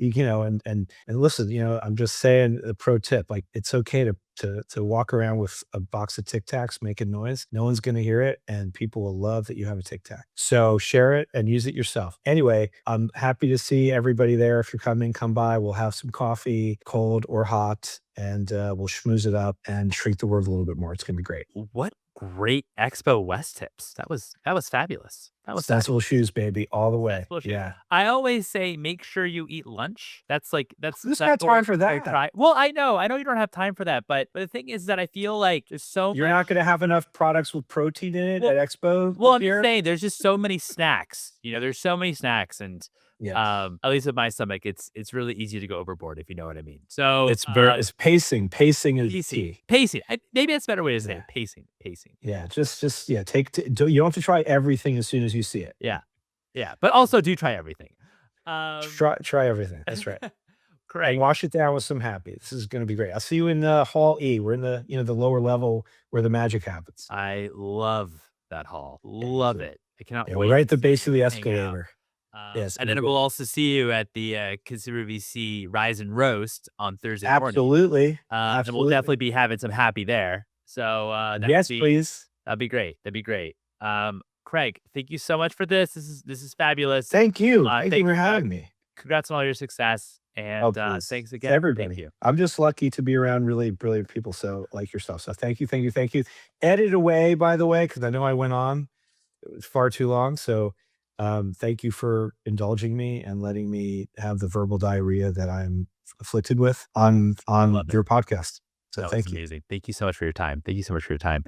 and listen, I'm just saying a pro tip, like, it's okay to walk around with a box of Tic Tacs making noise. No one's going to hear it, and people will love that you have a Tic Tac. So share it and use it yourself. Anyway, I'm happy to see everybody there. If you're coming, come by. We'll have some coffee, cold or hot, and we'll schmooze it up and shrink the world a little bit more. It's going to be great. What great Expo West tips. That was fabulous. That was Sensible shoes, baby, all the way. Sensible shoes. Yeah. I always say make sure you eat lunch. That's Who's got time for that? Well, I know you don't have time for that, but the thing is that I feel like there's You're not going to have enough products with protein in it Well- at Expo. Well, I'm this year? just saying there's just so many snacks. There's so many snacks, and Yes. at least with my stomach, it's really easy to go overboard, if you know what I mean. So It's pacing. Pacing is key. pacing. Maybe that's a better way to say it. Yeah. Pacing. Yeah, just you don't have to try everything as soon as you see it. Yeah, but also do try everything. Try everything. That's right. Craig, And wash it down with some happy. This is going to be great. I'll see you in Hall E. We're in the lower level where the magic happens. I love that hall. Love so- it. I cannot Yeah, wait. we're right at the to base of the hang out. escalator. Yes, and then we'll we'll also see you at the Consumer VC Rise and Roast on Thursday morning. Absolutely. And we'll Absolutely. definitely be having some happy there. So Yes, please. That'd be great. Craig, thank you so much for this. This is fabulous. Thank you. Uh, Thank thank you for you, having me. Congrats on all your success. And Please. thanks To again. everybody. Thank you. I'm just lucky to be around really brilliant people like yourself. So thank you. Edit away, by the way, because I know I went on. It was far too long. So thank you for indulging me and letting me have the verbal diarrhea that I'm afflicted with on Love it. your podcast. So That thank was you. amazing. Thank you so much for your time.